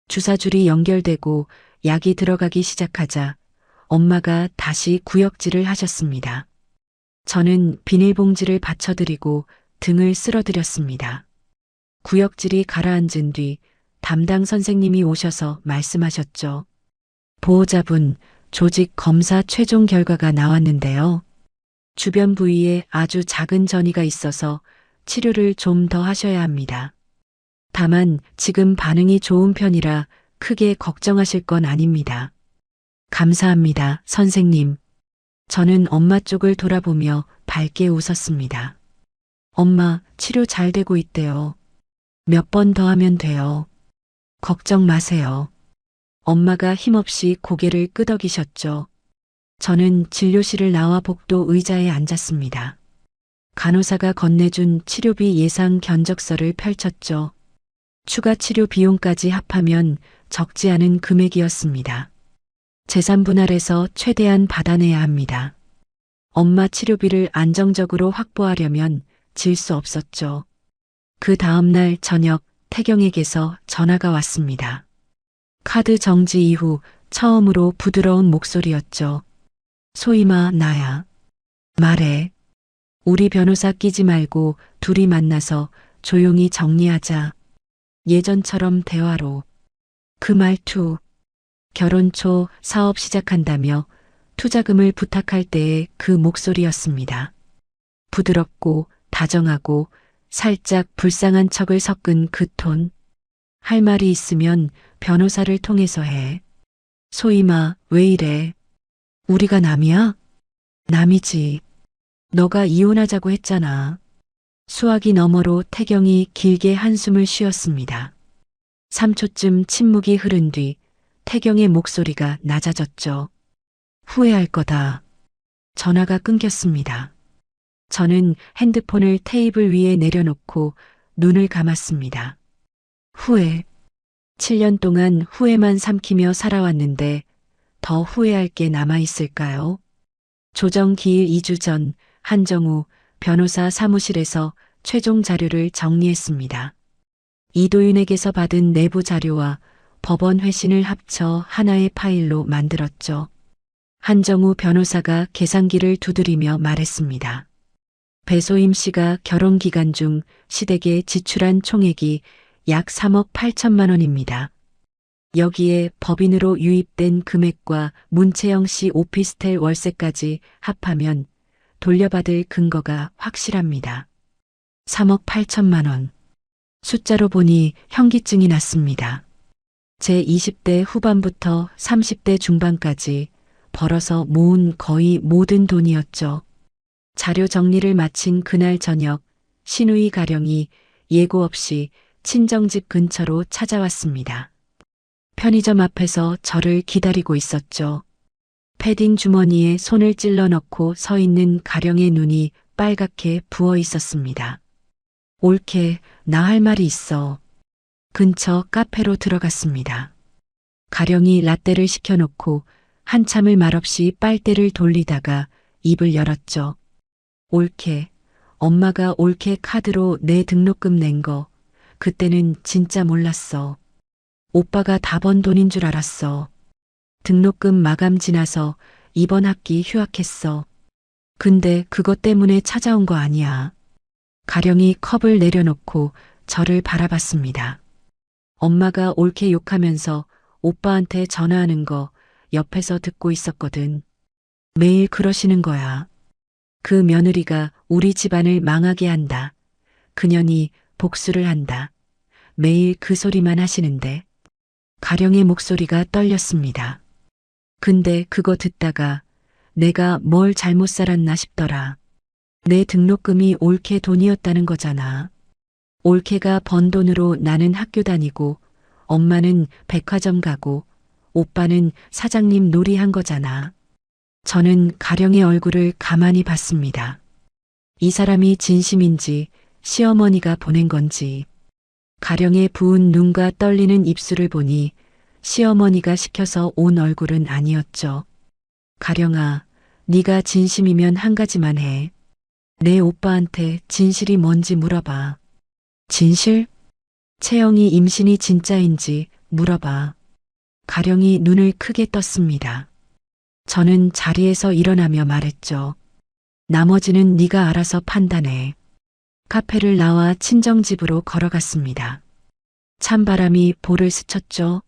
Speaker 1: 주사줄이 연결되고 약이 들어가기 시작하자 엄마가 다시 구역질을 하셨습니다. 저는 비닐봉지를 받쳐드리고 등을 쓸어드렸습니다. 구역질이 가라앉은 뒤 담당 선생님이 오셔서 말씀하셨죠. 보호자분, 조직 검사 최종 결과가 나왔는데요. 주변 부위에 아주 작은 전이가 있어서 치료를 좀 더 하셔야 합니다. 다만 지금 반응이 좋은 편이라 크게 걱정하실 건 아닙니다. 감사합니다, 선생님. 저는 엄마 쪽을 돌아보며 밝게 웃었습니다. 엄마, 치료 잘 되고 있대요. 몇 번 더 하면 돼요. 걱정 마세요. 엄마가 힘없이 고개를 끄덕이셨죠. 저는 진료실을 나와 복도 의자에 앉았습니다. 간호사가 건네준 치료비 예상 견적서를 펼쳤죠. 추가 치료 비용까지 합하면 적지 않은 금액이었습니다. 재산 분할해서 최대한 받아내야 합니다. 엄마 치료비를 안정적으로 확보하려면 질 수 없었죠. 그 다음 날 저녁 태경에게서 전화가 왔습니다. 카드 정지 이후 처음으로 부드러운 목소리였죠. 소희마, 나야. 말해. 우리 변호사 끼지 말고 둘이 만나서 조용히 정리하자. 예전처럼 대화로. 그 말투. 결혼 초 사업 시작한다며 투자금을 부탁할 때의 그 목소리였습니다. 부드럽고 다정하고 살짝 불쌍한 척을 섞은 그 톤. 할 말이 있으면 변호사를 통해서 해. 소희마, 왜 이래? 우리가 남이야? 남이지. 너가 이혼하자고 했잖아. 수화기 너머로 태경이 길게 한숨을 쉬었습니다. 3초쯤 침묵이 흐른 뒤 태경의 목소리가 낮아졌죠. 후회할 거다. 전화가 끊겼습니다. 저는 핸드폰을 테이블 위에 내려놓고 눈을 감았습니다. 후회. 7년 동안 후회만 삼키며 살아왔는데 더 후회할 게 남아있을까요? 조정 기일 2주 전 한정우 변호사 사무실에서 최종 자료를 정리했습니다. 이도윤에게서 받은 내부 자료와 법원 회신을 합쳐 하나의 파일로 만들었죠. 한정우 변호사가 계산기를 두드리며 말했습니다. 배소임 씨가 결혼 기간 중 시댁에 지출한 총액이 약 3억 8천만 원입니다. 여기에 법인으로 유입된 금액과 문채영 씨 오피스텔 월세까지 합하면 돌려받을 근거가 확실합니다. 3억 8천만 원. 숫자로 보니 현기증이 났습니다. 제 20대 후반부터 30대 중반까지 벌어서 모은 거의 모든 돈이었죠. 자료 정리를 마친 그날 저녁 신우이 가령이 예고 없이 친정집 근처로 찾아왔습니다. 편의점 앞에서 저를 기다리고 있었죠. 패딩 주머니에 손을 찔러 넣고 서 있는 가령의 눈이 빨갛게 부어 있었습니다. 올케, 나 할 말이 있어. 근처 카페로 들어갔습니다. 가령이 라떼를 시켜놓고 한참을 말없이 빨대를 돌리다가 입을 열었죠. 올케, 엄마가 올케 카드로 내 등록금 낸 거, 그때는 진짜 몰랐어. 오빠가 다 번 돈인 줄 알았어. 등록금 마감 지나서 이번 학기 휴학했어. 근데 그것 때문에 찾아온 거 아니야. 가령이 컵을 내려놓고 저를 바라봤습니다. 엄마가 옳게 욕하면서 오빠한테 전화하는 거 옆에서 듣고 있었거든. 매일 그러시는 거야. 그 며느리가 우리 집안을 망하게 한다. 그년이 복수를 한다. 매일 그 소리만 하시는데. 가령의 목소리가 떨렸습니다. 근데 그거 듣다가 내가 뭘 잘못 살았나 싶더라. 내 등록금이 올케 돈이었다는 거잖아. 올케가 번 돈으로 나는 학교 다니고 엄마는 백화점 가고 오빠는 사장님 놀이한 거잖아. 저는 가령의 얼굴을 가만히 봤습니다. 이 사람이 진심인지 시어머니가 보낸 건지. 가령의 부은 눈과 떨리는 입술을 보니 시어머니가 시켜서 온 얼굴은 아니었죠. 가령아, 네가 진심이면 한 가지만 해. 내 오빠한테 진실이 뭔지 물어봐. 진실? 채영이 임신이 진짜인지 물어봐. 가령이 눈을 크게 떴습니다. 저는 자리에서 일어나며 말했죠. 나머지는 네가 알아서 판단해. 카페를 나와 친정집으로 걸어갔습니다. 찬바람이 볼을 스쳤죠.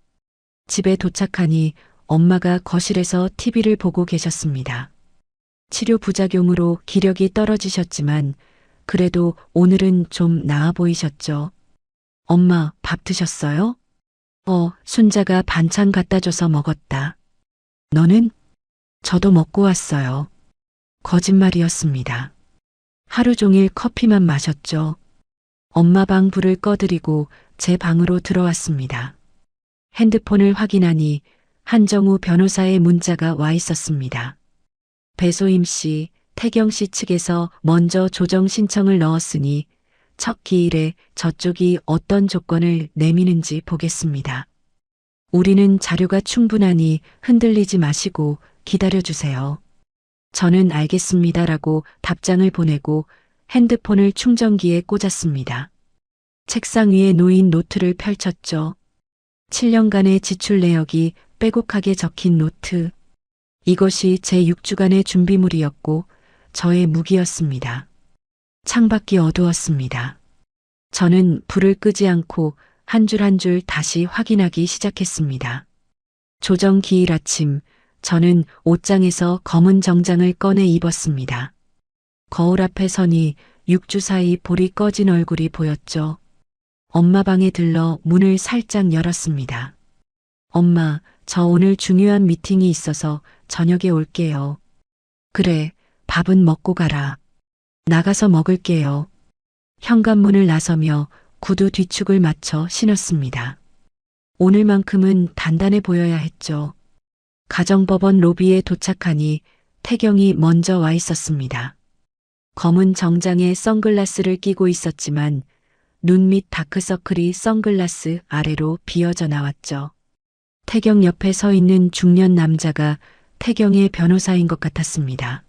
Speaker 1: 집에 도착하니 엄마가 거실에서 TV를 보고 계셨습니다. 치료 부작용으로 기력이 떨어지셨지만 그래도 오늘은 좀 나아 보이셨죠. 엄마, 밥 드셨어요? 순자가 반찬 갖다 줘서 먹었다. 너는? 저도 먹고 왔어요. 거짓말이었습니다. 하루 종일 커피만 마셨죠. 엄마 방 불을 꺼드리고 제 방으로 들어왔습니다. 핸드폰을 확인하니 한정우 변호사의 문자가 와 있었습니다. 배소임 씨, 태경 씨 측에서 먼저 조정 신청을 넣었으니 첫 기일에 저쪽이 어떤 조건을 내미는지 보겠습니다. 우리는 자료가 충분하니 흔들리지 마시고 기다려주세요. 저는 알겠습니다라고 답장을 보내고 핸드폰을 충전기에 꽂았습니다. 책상 위에 놓인 노트를 펼쳤죠. 7년간의 지출 내역이 빼곡하게 적힌 노트. 이것이 제 6주간의 준비물이었고 저의 무기였습니다. 창밖이 어두웠습니다. 저는 불을 끄지 않고 한 줄 한 줄 다시 확인하기 시작했습니다. 조정 기일 아침, 저는 옷장에서 검은 정장을 꺼내 입었습니다. 거울 앞에 서니 6주 사이 볼이 꺼진 얼굴이 보였죠. 엄마 방에 들러 문을 살짝 열었습니다. 엄마, 저 오늘 중요한 미팅이 있어서 저녁에 올게요. 그래, 밥은 먹고 가라. 나가서 먹을게요. 현관문을 나서며 구두 뒤축을 맞춰 신었습니다. 오늘만큼은 단단해 보여야 했죠. 가정법원 로비에 도착하니 태경이 먼저 와 있었습니다. 검은 정장에 선글라스를 끼고 있었지만 눈 밑 다크서클이 선글라스 아래로 비어져 나왔죠. 태경 옆에 서 있는 중년 남자가 태경의 변호사인 것 같았습니다.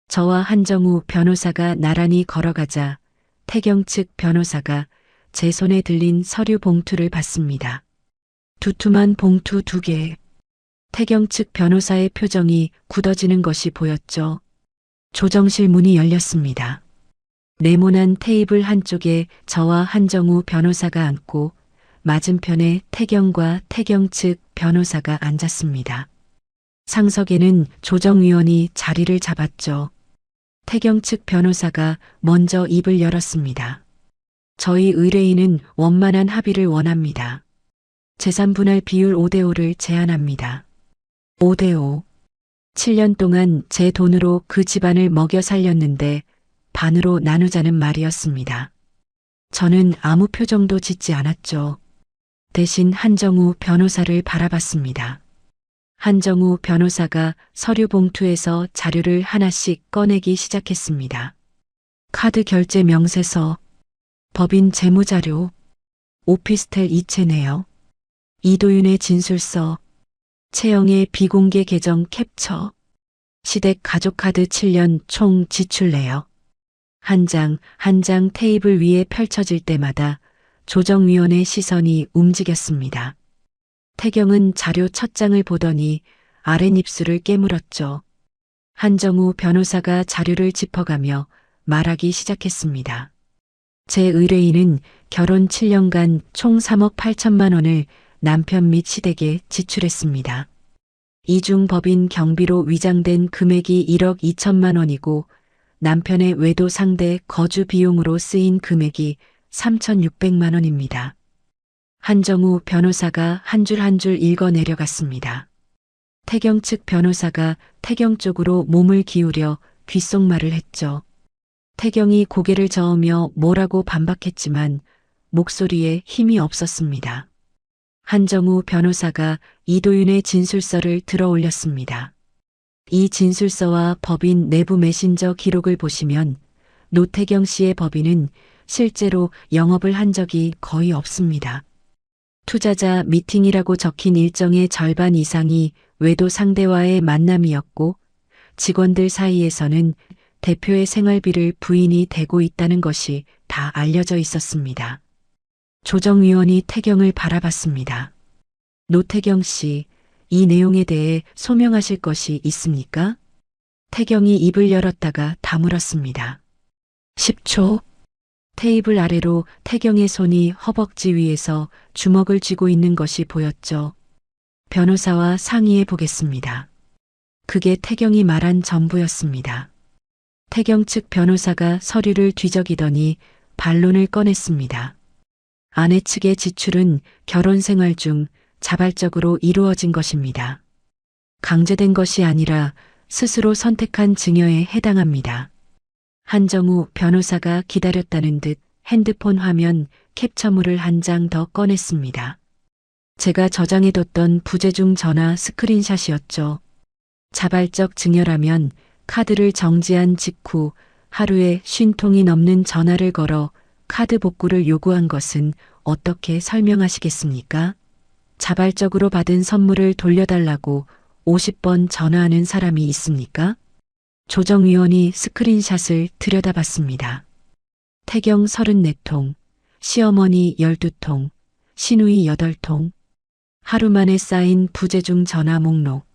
Speaker 1: 저와 한정우 변호사가 나란히 걸어가자 태경 측 변호사가 제 손에 들린 서류 봉투를 받습니다. 두툼한 봉투 2개. 태경 측 변호사의 표정이 굳어지는 것이 보였죠. 조정실 문이 열렸습니다. 네모난 테이블 한쪽에 저와 한정우 변호사가 앉고 맞은편에 태경과 태경 측 변호사가 앉았습니다. 상석에는 조정위원이 자리를 잡았죠. 태경 측 변호사가 먼저 입을 열었습니다. 저희 의뢰인은 원만한 합의를 원합니다. 재산 분할 비율 5대5를 제안합니다. 5대5. 7년 동안 제 돈으로 그 집안을 먹여 살렸는데 반으로 나누자는 말이었습니다. 저는 아무 표정도 짓지 않았죠. 대신 한정우 변호사를 바라봤습니다. 한정우 변호사가 서류 봉투에서 자료를 하나씩 꺼내기 시작했습니다. 카드 결제 명세서, 법인 재무자료, 오피스텔 이체 내역, 이도윤의 진술서, 채영의 비공개 계정 캡처, 시댁 가족카드 7년 총 지출 내역. 한 장 한 장 테이블 위에 펼쳐질 때마다 조정위원의 시선이 움직였습니다. 태경은 자료 첫 장을 보더니 아랫입술을 깨물었죠. 한정우 변호사가 자료를 짚어가며 말하기 시작했습니다. 제 의뢰인은 결혼 7년간 총 3억 8천만 원을 남편 및 시댁에 지출했습니다. 이 중 법인 경비로 위장된 금액이 1억 2천만 원이고 남편의 외도 상대 거주 비용으로 쓰인 금액이 3,600만 원입니다. 한정우 변호사가 한 줄 한 줄 읽어 내려갔습니다. 태경 측 변호사가 태경 쪽으로 몸을 기울여 귓속말을 했죠. 태경이 고개를 저으며 뭐라고 반박했지만 목소리에 힘이 없었습니다. 한정우 변호사가 이도윤의 진술서를 들어 올렸습니다. 이 진술서와 법인 내부 메신저 기록을 보시면 노태경 씨의 법인은 실제로 영업을 한 적이 거의 없습니다. 투자자 미팅이라고 적힌 일정의 절반 이상이 외도 상대와의 만남이었고 직원들 사이에서는 대표의 생활비를 부인이 대고 있다는 것이 다 알려져 있었습니다. 조정위원이 태경을 바라봤습니다. 노태경 씨, 이 내용에 대해 소명하실 것이 있습니까? 태경이 입을 열었다가 다물었습니다. 10초. 테이블 아래로 태경의 손이 허벅지 위에서 주먹을 쥐고 있는 것이 보였죠. 변호사와 상의해 보겠습니다. 그게 태경이 말한 전부였습니다. 태경 측 변호사가 서류를 뒤적이더니 반론을 꺼냈습니다. 아내 측의 지출은 결혼 생활 중 자발적으로 이루어진 것입니다. 강제된 것이 아니라 스스로 선택한 증여에 해당합니다. 한정우 변호사가 기다렸다는 듯 핸드폰 화면 캡처물을 한 장 더 꺼냈습니다. 제가 저장해뒀던 부재중 전화 스크린샷이었죠. 자발적 증여라면 카드를 정지한 직후 하루에 50통이 넘는 전화를 걸어 카드 복구를 요구한 것은 어떻게 설명하시겠습니까? 자발적으로 받은 선물을 돌려달라고 50번 전화하는 사람이 있습니까? 조정위원이 스크린샷을 들여다봤습니다. 태경 34통, 시어머니 12통, 시누이 8통, 하루 만에 쌓인 부재중 전화 목록.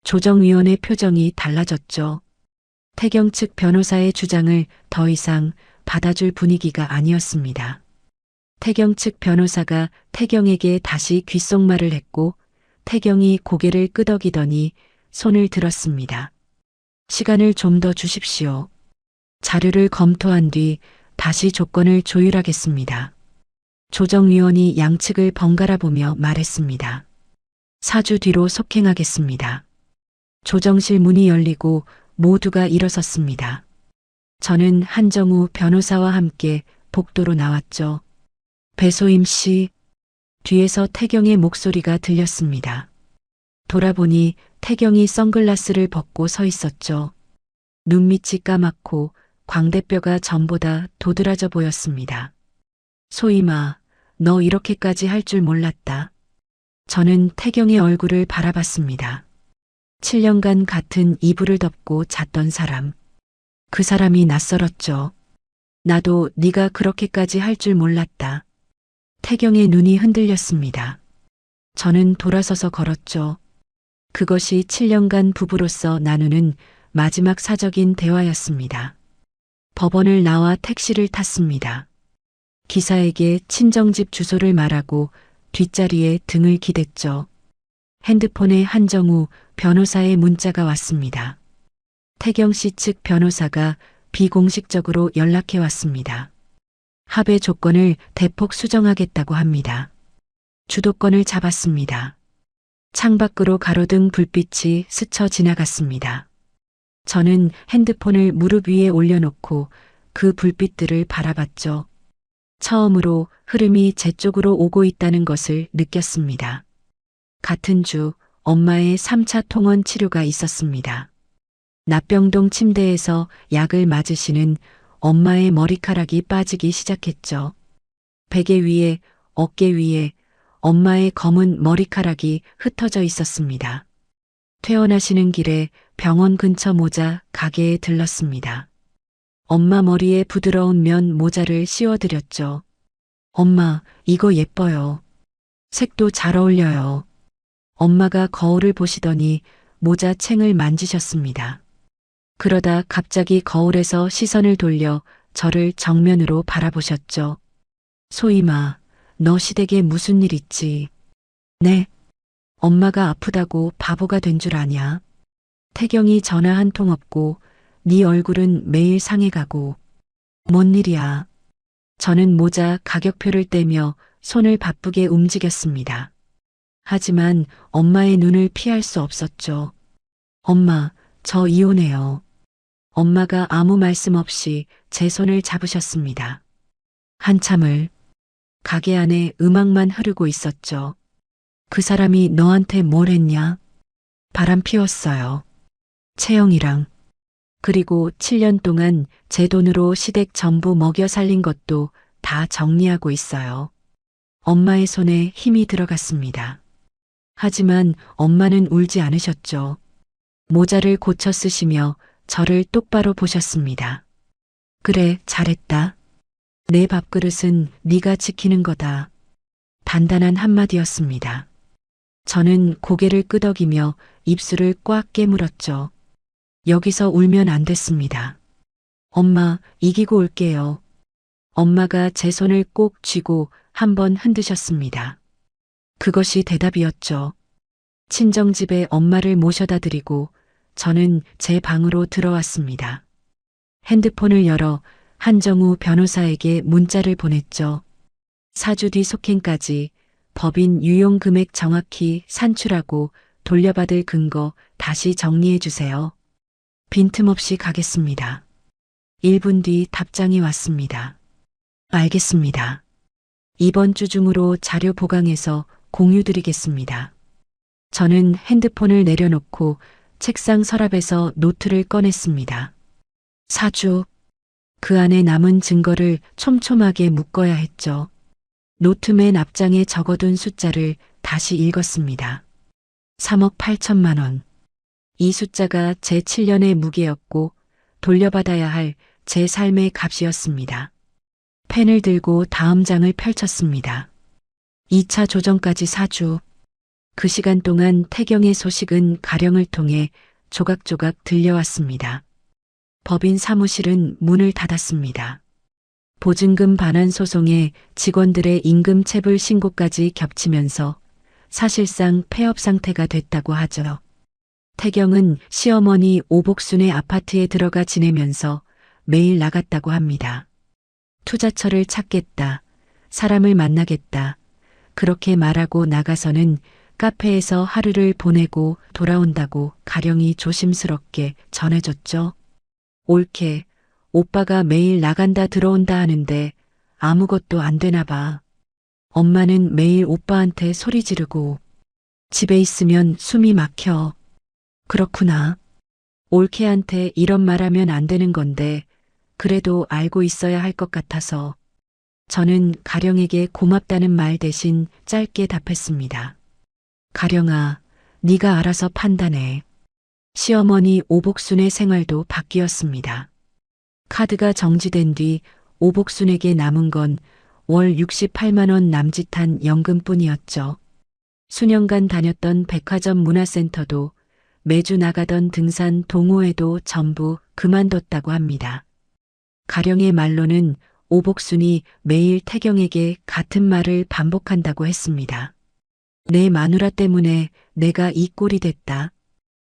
Speaker 1: 조정위원의 표정이 달라졌죠. 태경 측 변호사의 주장을 더 이상 받아줄 분위기가 아니었습니다. 태경 측 변호사가 태경에게 다시 귓속말을 했고 태경이 고개를 끄덕이더니 손을 들었습니다. 시간을 좀 더 주십시오. 자료를 검토한 뒤 다시 조건을 조율하겠습니다. 조정위원이 양측을 번갈아 보며 말했습니다. 4주 뒤로 속행하겠습니다. 조정실 문이 열리고 모두가 일어섰습니다. 저는 한정우 변호사와 함께 복도로 나왔죠. 배소임 씨, 뒤에서 태경의 목소리가 들렸습니다. 돌아보니 태경이 선글라스를 벗고 서 있었죠. 눈밑이 까맣고 광대뼈가 전보다 도드라져 보였습니다. 소임아, 너 이렇게까지 할 줄 몰랐다. 저는 태경의 얼굴을 바라봤습니다. 7년간 같은 이불을 덮고 잤던 사람. 그 사람이 낯설었죠. 나도 네가 그렇게까지 할 줄 몰랐다. 태경의 눈이 흔들렸습니다. 저는 돌아서서 걸었죠. 그것이 7년간 부부로서 나누는 마지막 사적인 대화였습니다. 법원을 나와 택시를 탔습니다. 기사에게 친정집 주소를 말하고 뒷자리에 등을 기댔죠. 핸드폰에 한정우 변호사의 문자가 왔습니다. 태경 씨 측 변호사가 비공식적으로 연락해 왔습니다. 합의 조건을 대폭 수정하겠다고 합니다. 주도권을 잡았습니다. 창밖으로 가로등 불빛이 스쳐 지나갔습니다. 저는 핸드폰을 무릎 위에 올려놓고 그 불빛들을 바라봤죠. 처음으로 흐름이 제 쪽으로 오고 있다는 것을 느꼈습니다. 같은 주 엄마의 3차 통원 치료가 있었습니다. 납병동 침대에서 약을 맞으시는 엄마의 머리카락이 빠지기 시작했죠. 베개 위에, 어깨 위에 엄마의 검은 머리카락이 흩어져 있었습니다. 퇴원하시는 길에 병원 근처 모자 가게에 들렀습니다. 엄마 머리에 부드러운 면 모자를 씌워드렸죠. 엄마, 이거 예뻐요. 색도 잘 어울려요. 엄마가 거울을 보시더니 모자 챙을 만지셨습니다. 그러다 갑자기 거울에서 시선을 돌려 저를 정면으로 바라보셨죠. 소희마, 너 시댁에 무슨 일 있지? 네. 엄마가 아프다고 바보가 된 줄 아냐? 태경이 전화 한 통 없고 네 얼굴은 매일 상해가고. 뭔 일이야? 저는 모자 가격표를 떼며 손을 바쁘게 움직였습니다. 하지만 엄마의 눈을 피할 수 없었죠. 엄마, 저 이혼해요. 엄마가 아무 말씀 없이 제 손을 잡으셨습니다. 한참을 가게 안에 음악만 흐르고 있었죠. 그 사람이 너한테 뭘 했냐? 바람 피웠어요. 채영이랑. 그리고 7년 동안 제 돈으로 시댁 전부 먹여 살린 것도 다 정리하고 있어요. 엄마의 손에 힘이 들어갔습니다. 하지만 엄마는 울지 않으셨죠. 모자를 고쳐 쓰시며 저를 똑바로 보셨습니다. 그래, 잘했다. 내 밥그릇은 네가 지키는 거다. 단단한 한마디였습니다. 저는 고개를 끄덕이며 입술을 꽉 깨물었죠. 여기서 울면 안 됐습니다. 엄마, 이기고 올게요. 엄마가 제 손을 꼭 쥐고 한번 흔드셨습니다. 그것이 대답이었죠. 친정집에 엄마를 모셔다 드리고 저는 제 방으로 들어왔습니다. 핸드폰을 열어 한정우 변호사에게 문자를 보냈죠. 4주 뒤 속행까지 법인 유용 금액 정확히 산출하고 돌려받을 근거 다시 정리해 주세요. 빈틈없이 가겠습니다. 1분 뒤 답장이 왔습니다. 알겠습니다. 이번 주 중으로 자료 보강해서 공유 드리겠습니다. 저는 핸드폰을 내려놓고 책상 서랍에서 노트를 꺼냈습니다. 4주. 그 안에 남은 증거를 촘촘하게 묶어야 했죠. 노트 맨 앞장에 적어둔 숫자를 다시 읽었습니다. 3억 8천만 원. 이 숫자가 제 7년의 무게였고 돌려받아야 할 제 삶의 값이었습니다. 펜을 들고 다음 장을 펼쳤습니다. 2차 조정까지 4주. 그 시간 동안 태경의 소식은 가령을 통해 조각조각 들려왔습니다. 법인 사무실은 문을 닫았습니다. 보증금 반환 소송에 직원들의 임금 체불 신고까지 겹치면서 사실상 폐업 상태가 됐다고 하죠. 태경은 시어머니 오복순의 아파트에 들어가 지내면서 매일 나갔다고 합니다. 투자처를 찾겠다. 사람을 만나겠다. 그렇게 말하고 나가서는 카페에서 하루를 보내고 돌아온다고 가령이 조심스럽게 전해줬죠. 옳게 오빠가 매일 나간다 들어온다 하는데 아무것도 안 되나 봐. 엄마는 매일 오빠한테 소리 지르고 집에 있으면 숨이 막혀. 그렇구나. 올케한테 이런 말하면 안 되는 건데 그래도 알고 있어야 할 것 같아서 저는 가령에게 고맙다는 말 대신 짧게 답했습니다. 가령아, 네가 알아서 판단해. 시어머니 오복순의 생활도 바뀌었습니다. 카드가 정지된 뒤 오복순에게 남은 건 월 68만 원 남짓한 연금뿐이었죠. 수년간 다녔던 백화점 문화센터도 매주 나가던 등산 동호회도 전부 그만뒀다고 합니다. 가령의 말로는 오복순이 매일 태경에게 같은 말을 반복한다고 했습니다. 내 마누라 때문에 내가 이 꼴이 됐다.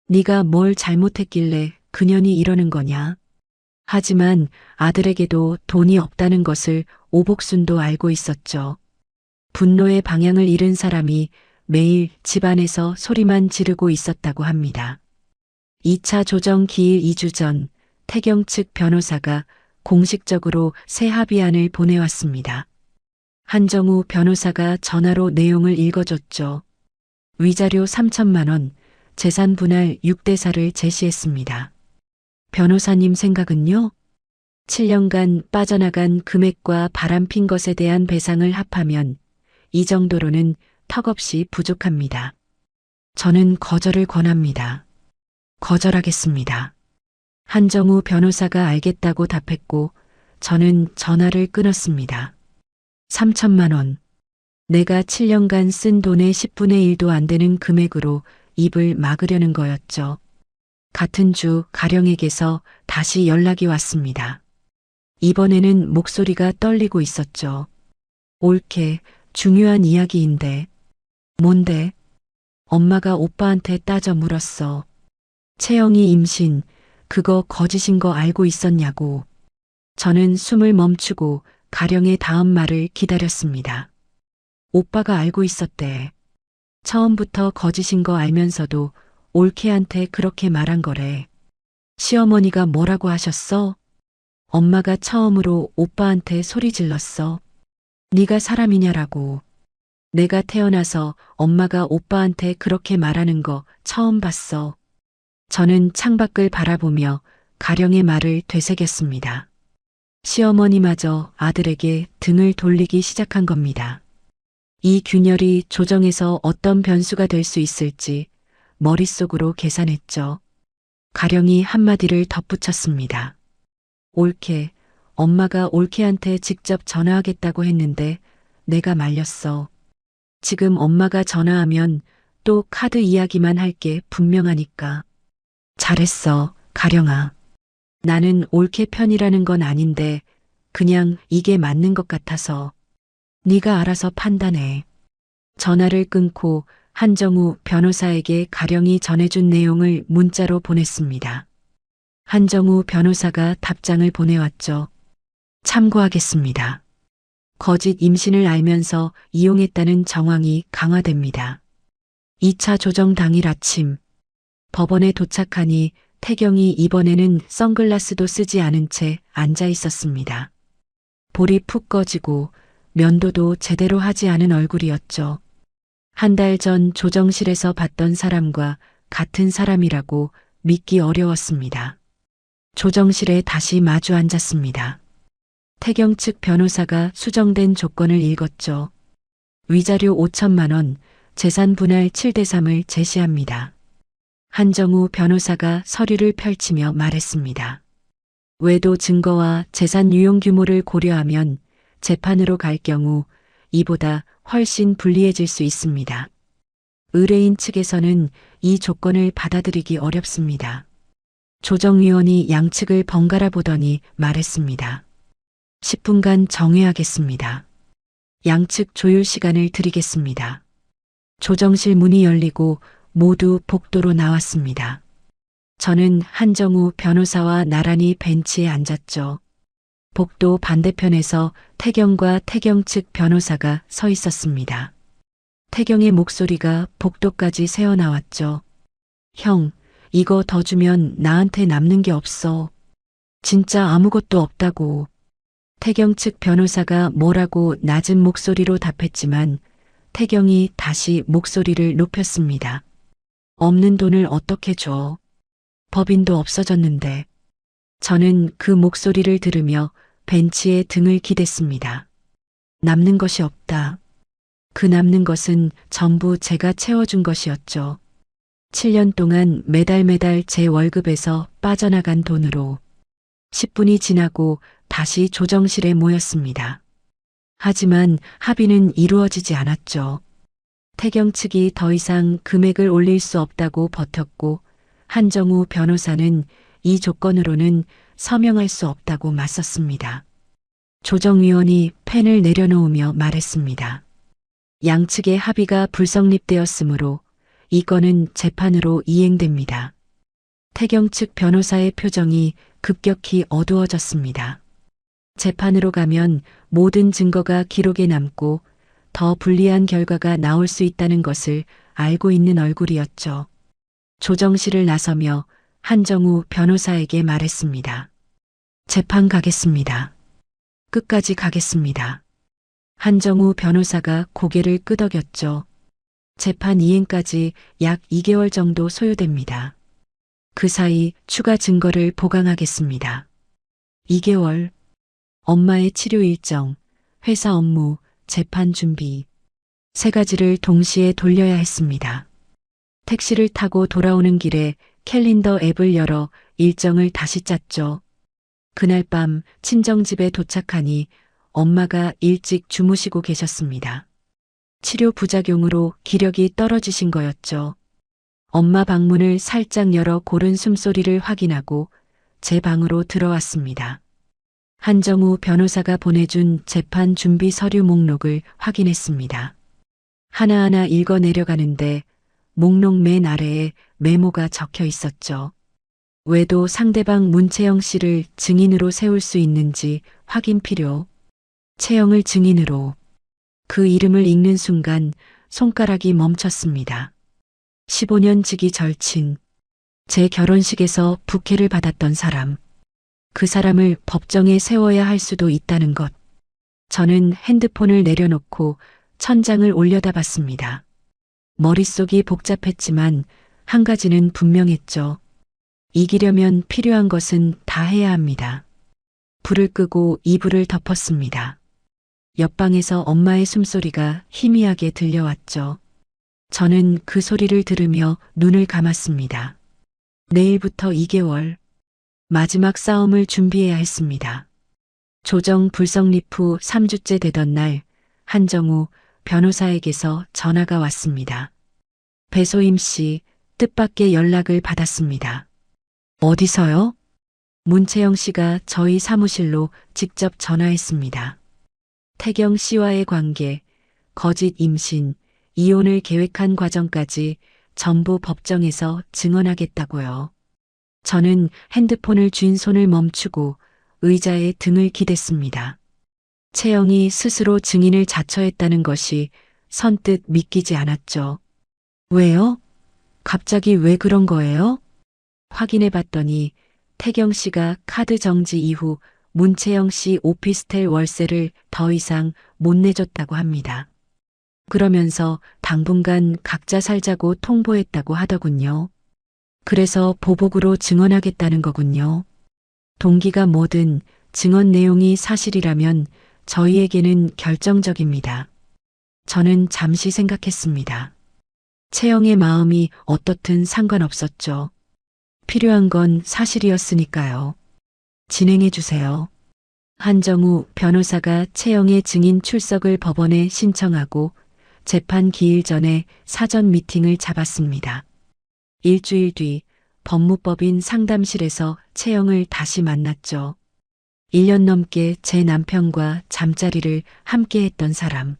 Speaker 1: 네가 뭘 잘못했길래 그년이 이러는 거냐. 하지만 아들에게도 돈이 없다는 것을 오복순도 알고 있었죠. 분노의 방향을 잃은 사람이 매일 집안에서 소리만 지르고 있었다고 합니다. 2차 조정 기일 2주 전 태경 측 변호사가 공식적으로 새 합의안을 보내왔습니다. 한정우 변호사가 전화로 내용을 읽어줬죠. 위자료 3천만 원, 재산 분할 6대4를 제시했습니다. 변호사님 생각은요? 7년간 빠져나간 금액과 바람핀 것에 대한 배상을 합하면 이 정도로는 턱없이 부족합니다. 저는 거절을 권합니다. 거절하겠습니다. 한정우 변호사가 알겠다고 답했고 저는 전화를 끊었습니다. 3천만 원. 내가 7년간 쓴 돈의 10분의 1도 안 되는 금액으로 입을 막으려는 거였죠. 같은 주 가령에게서 다시 연락이 왔습니다. 이번에는 목소리가 떨리고 있었죠. 옳게 중요한 이야기인데. 뭔데? 엄마가 오빠한테 따져 물었어. 채영이 임신, 그거 거짓인 거 알고 있었냐고. 저는 숨을 멈추고 가령의 다음 말을 기다렸습니다. 오빠가 알고 있었대. 처음부터 거짓인 거 알면서도 올케한테 그렇게 말한 거래. 시어머니가 뭐라고 하셨어? 엄마가 처음으로 오빠한테 소리 질렀어. 네가 사람이냐라고. 내가 태어나서 엄마가 오빠한테 그렇게 말하는 거 처음 봤어. 저는 창밖을 바라보며 가령의 말을 되새겼습니다. 시어머니마저 아들에게 등을 돌리기 시작한 겁니다. 이 균열이 조정에서 어떤 변수가 될 수 있을지 머릿속으로 계산했죠. 가령이 한마디를 덧붙였습니다. 올케, 엄마가 올케한테 직접 전화하겠다고 했는데 내가 말렸어. 지금 엄마가 전화하면 또 카드 이야기만 할 게 분명하니까. 잘했어, 가령아. 나는 올케 편이라는 건 아닌데 그냥 이게 맞는 것 같아서. 네가 알아서 판단해. 전화를 끊고 한정우 변호사에게 가령이 전해준 내용을 문자로 보냈습니다. 한정우 변호사가 답장을 보내왔죠. 참고하겠습니다. 거짓 임신을 알면서 이용했다는 정황이 강화됩니다. 2차 조정 당일 아침 법원에 도착하니 태경이 이번에는 선글라스도 쓰지 않은 채 앉아 있었습니다. 볼이 푹 꺼지고 면도도 제대로 하지 않은 얼굴이었죠. 한 달 전 조정실에서 봤던 사람과 같은 사람이라고 믿기 어려웠습니다. 조정실에 다시 마주 앉았습니다. 태경 측 변호사가 수정된 조건을 읽었죠. 위자료 5천만 원, 재산 분할 7대 3을 제시합니다. 한정우 변호사가 서류를 펼치며 말했습니다. 외도 증거와 재산 유용 규모를 고려하면 재판으로 갈 경우 이보다 훨씬 불리해질 수 있습니다. 의뢰인 측에서는 이 조건을 받아들이기 어렵습니다. 조정위원이 양측을 번갈아 보더니 말했습니다. 10분간 정회하겠습니다. 양측 조율 시간을 드리겠습니다. 조정실 문이 열리고 모두 복도로 나왔습니다. 저는 한정우 변호사와 나란히 벤치에 앉았죠. 복도 반대편에서 태경과 태경 측 변호사가 서 있었습니다. 태경의 목소리가 복도까지 새어나왔죠. 형, 이거 더 주면 나한테 남는 게 없어. 진짜 아무것도 없다고. 태경 측 변호사가 뭐라고 낮은 목소리로 답했지만 태경이 다시 목소리를 높였습니다. 없는 돈을 어떻게 줘? 법인도 없어졌는데. 저는 그 목소리를 들으며 벤치에 등을 기댔습니다. 남는 것이 없다. 그 남는 것은 전부 제가 채워준 것이었죠. 7년 동안 매달 제 월급에서 빠져나간 돈으로. 10분이 지나고 다시 조정실에 모였습니다. 하지만 합의는 이루어지지 않았죠. 태경 측이 더 이상 금액을 올릴 수 없다고 버텼고 한정우 변호사는 이 조건으로는 서명할 수 없다고 맞섰습니다. 조정위원이 펜을 내려놓으며 말했습니다. 양측의 합의가 불성립되었으므로 이 건은 재판으로 이행됩니다. 태경 측 변호사의 표정이 급격히 어두워졌습니다. 재판으로 가면 모든 증거가 기록에 남고 더 불리한 결과가 나올 수 있다는 것을 알고 있는 얼굴이었죠. 조정실을 나서며 한정우 변호사에게 말했습니다. 재판 가겠습니다. 끝까지 가겠습니다. 한정우 변호사가 고개를 끄덕였죠. 재판 이행까지 약 2개월 정도 소요됩니다. 그 사이 추가 증거를 보강하겠습니다. 2개월. 엄마의 치료 일정, 회사 업무, 재판 준비. 세 가지를 동시에 돌려야 했습니다. 택시를 타고 돌아오는 길에 캘린더 앱을 열어 일정을 다시 짰죠. 그날 밤 친정집에 도착하니 엄마가 일찍 주무시고 계셨습니다. 치료 부작용으로 기력이 떨어지신 거였죠. 엄마 방문을 살짝 열어 고른 숨소리를 확인하고 제 방으로 들어왔습니다. 한정우 변호사가 보내준 재판 준비 서류 목록을 확인했습니다. 하나하나 읽어 내려가는데 목록 맨 아래에 메모가 적혀 있었죠. 외도 상대방 문채영 씨를 증인으로 세울 수 있는지 확인 필요. 채영을 증인으로. 그 이름을 읽는 순간 손가락이 멈췄습니다. 15년 지기 절친. 제 결혼식에서 부케를 받았던 사람. 그 사람을 법정에 세워야 할 수도 있다는 것. 저는 핸드폰을 내려놓고 천장을 올려다봤습니다. 머릿속이 복잡했지만 한 가지는 분명했죠. 이기려면 필요한 것은 다 해야 합니다. 불을 끄고 이불을 덮었습니다. 옆방에서 엄마의 숨소리가 희미하게 들려왔죠. 저는 그 소리를 들으며 눈을 감았습니다. 내일부터 2개월. 마지막 싸움을 준비해야 했습니다. 조정 불성립 후 3주째 되던 날 한정우 변호사에게서 전화가 왔습니다. 배소임 씨 뜻밖의 연락을 받았습니다. 어디서요? 문채영 씨가 저희 사무실로 직접 전화했습니다. 태경 씨와의 관계, 거짓 임신, 이혼을 계획한 과정까지 전부 법정에서 증언하겠다고요. 저는 핸드폰을 쥔 손을 멈추고 의자에 등을 기댔습니다. 채영이 스스로 증인을 자처했다는 것이 선뜻 믿기지 않았죠. 왜요? 갑자기 왜 그런 거예요? 확인해 봤더니 태경 씨가 카드 정지 이후 문채영 씨 오피스텔 월세를 더 이상 못 내줬다고 합니다. 그러면서 당분간 각자 살자고 통보했다고 하더군요. 그래서 보복으로 증언하겠다는 거군요. 동기가 뭐든 증언 내용이 사실이라면 저희에게는 결정적입니다. 저는 잠시 생각했습니다. 채영의 마음이 어떻든 상관없었죠. 필요한 건 사실이었으니까요. 진행해 주세요. 한정우 변호사가 채영의 증인 출석을 법원에 신청하고 재판 기일 전에 사전 미팅을 잡았습니다. 일주일 뒤 법무법인 상담실에서 채영을 다시 만났죠. 1년 넘게 제 남편과 잠자리를 함께 했던 사람.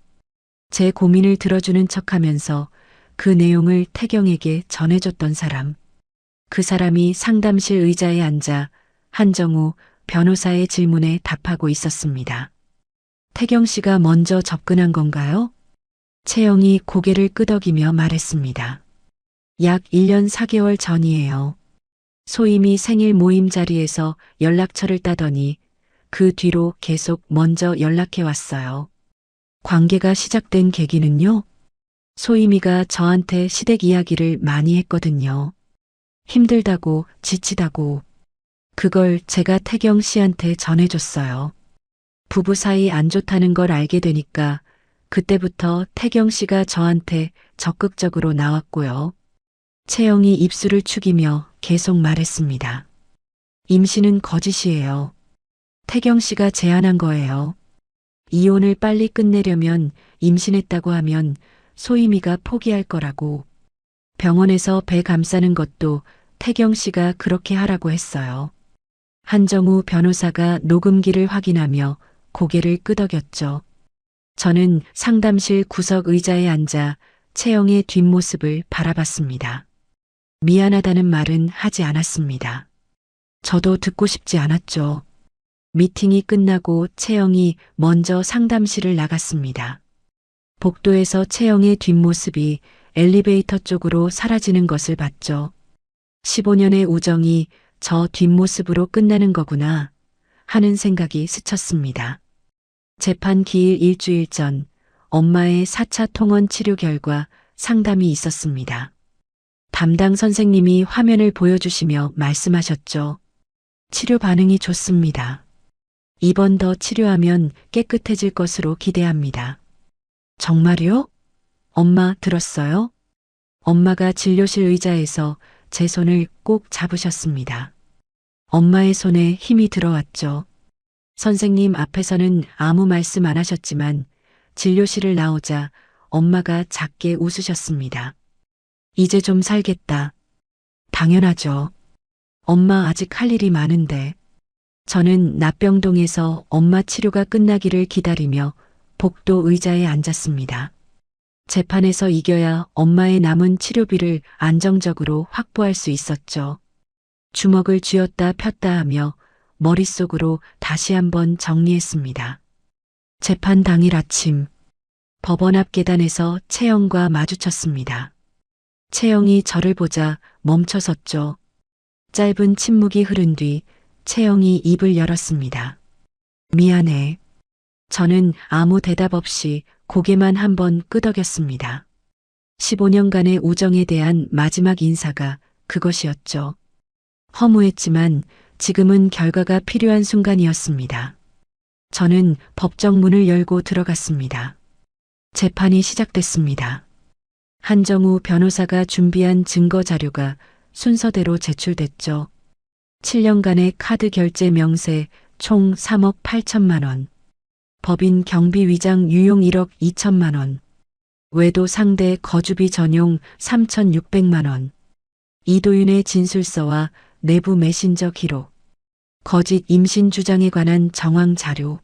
Speaker 1: 제 고민을 들어주는 척하면서 그 내용을 태경에게 전해줬던 사람. 그 사람이 상담실 의자에 앉아 한정우 변호사의 질문에 답하고 있었습니다. 태경 씨가 먼저 접근한 건가요? 채영이 고개를 끄덕이며 말했습니다. 약 1년 4개월 전이에요. 소임이 생일 모임 자리에서 연락처를 따더니 그 뒤로 계속 먼저 연락해 왔어요. 관계가 시작된 계기는요? 소임이가 저한테 시댁 이야기를 많이 했거든요. 힘들다고, 지치다고. 그걸 제가 태경 씨한테 전해줬어요. 부부 사이 안 좋다는 걸 알게 되니까 그때부터 태경 씨가 저한테 적극적으로 나왔고요. 채영이 입술을 축이며 계속 말했습니다. 임신은 거짓이에요. 태경 씨가 제안한 거예요. 이혼을 빨리 끝내려면 임신했다고 하면 소임이가 포기할 거라고. 병원에서 배 감싸는 것도 태경 씨가 그렇게 하라고 했어요. 한정우 변호사가 녹음기를 확인하며 고개를 끄덕였죠. 저는 상담실 구석 의자에 앉아 채영의 뒷모습을 바라봤습니다. 미안하다는 말은 하지 않았습니다. 저도 듣고 싶지 않았죠. 미팅이 끝나고 채영이 먼저 상담실을 나갔습니다. 복도에서 채영의 뒷모습이 엘리베이터 쪽으로 사라지는 것을 봤죠. 15년의 우정이 저 뒷모습으로 끝나는 거구나 하는 생각이 스쳤습니다. 재판 기일 일주일 전 엄마의 4차 통원 치료 결과 상담이 있었습니다. 담당 선생님이 화면을 보여주시며 말씀하셨죠. 치료 반응이 좋습니다. 이번 더 치료하면 깨끗해질 것으로 기대합니다. 정말요? 엄마 들었어요? 엄마가 진료실 의자에서 제 손을 꼭 잡으셨습니다. 엄마의 손에 힘이 들어왔죠. 선생님 앞에서는 아무 말씀 안 하셨지만 진료실을 나오자 엄마가 작게 웃으셨습니다. 이제 좀 살겠다. 당연하죠. 엄마 아직 할 일이 많은데. 저는 납병동에서 엄마 치료가 끝나기를 기다리며 복도 의자에 앉았습니다. 재판에서 이겨야 엄마의 남은 치료비를 안정적으로 확보할 수 있었죠. 주먹을 쥐었다 폈다 하며 머릿속으로 다시 한번 정리했습니다. 재판 당일 아침, 법원 앞 계단에서 채영과 마주쳤습니다. 채영이 저를 보자 멈춰섰죠. 짧은 침묵이 흐른 뒤 채영이 입을 열었습니다. 미안해. 저는 아무 대답 없이 고개만 한번 끄덕였습니다. 15년간의 우정에 대한 마지막 인사가 그것이었죠. 허무했지만 지금은 결과가 필요한 순간이었습니다. 저는 법정 문을 열고 들어갔습니다. 재판이 시작됐습니다. 한정우 변호사가 준비한 증거 자료가 순서대로 제출됐죠. 7년간의 카드 결제 명세 총 3억 8천만 원. 법인 경비 위장 유용 1억 2천만 원. 외도 상대 거주비 전용 3,600만 원. 이도윤의 진술서와 내부 메신저 기록. 거짓 임신 주장에 관한 정황 자료.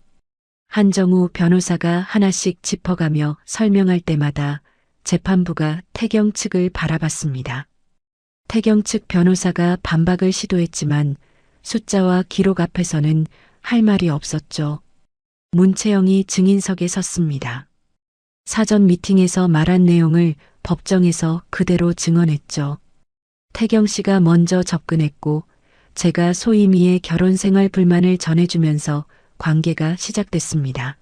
Speaker 1: 한정우 변호사가 하나씩 짚어가며 설명할 때마다 재판부가 태경 측을 바라봤습니다. 태경 측 변호사가 반박을 시도했지만 숫자와 기록 앞에서는 할 말이 없었죠. 문채영이 증인석에 섰습니다. 사전 미팅에서 말한 내용을 법정에서 그대로 증언했죠. 태경 씨가 먼저 접근했고 제가 소임이의 결혼 생활 불만을 전해주면서 관계가 시작됐습니다.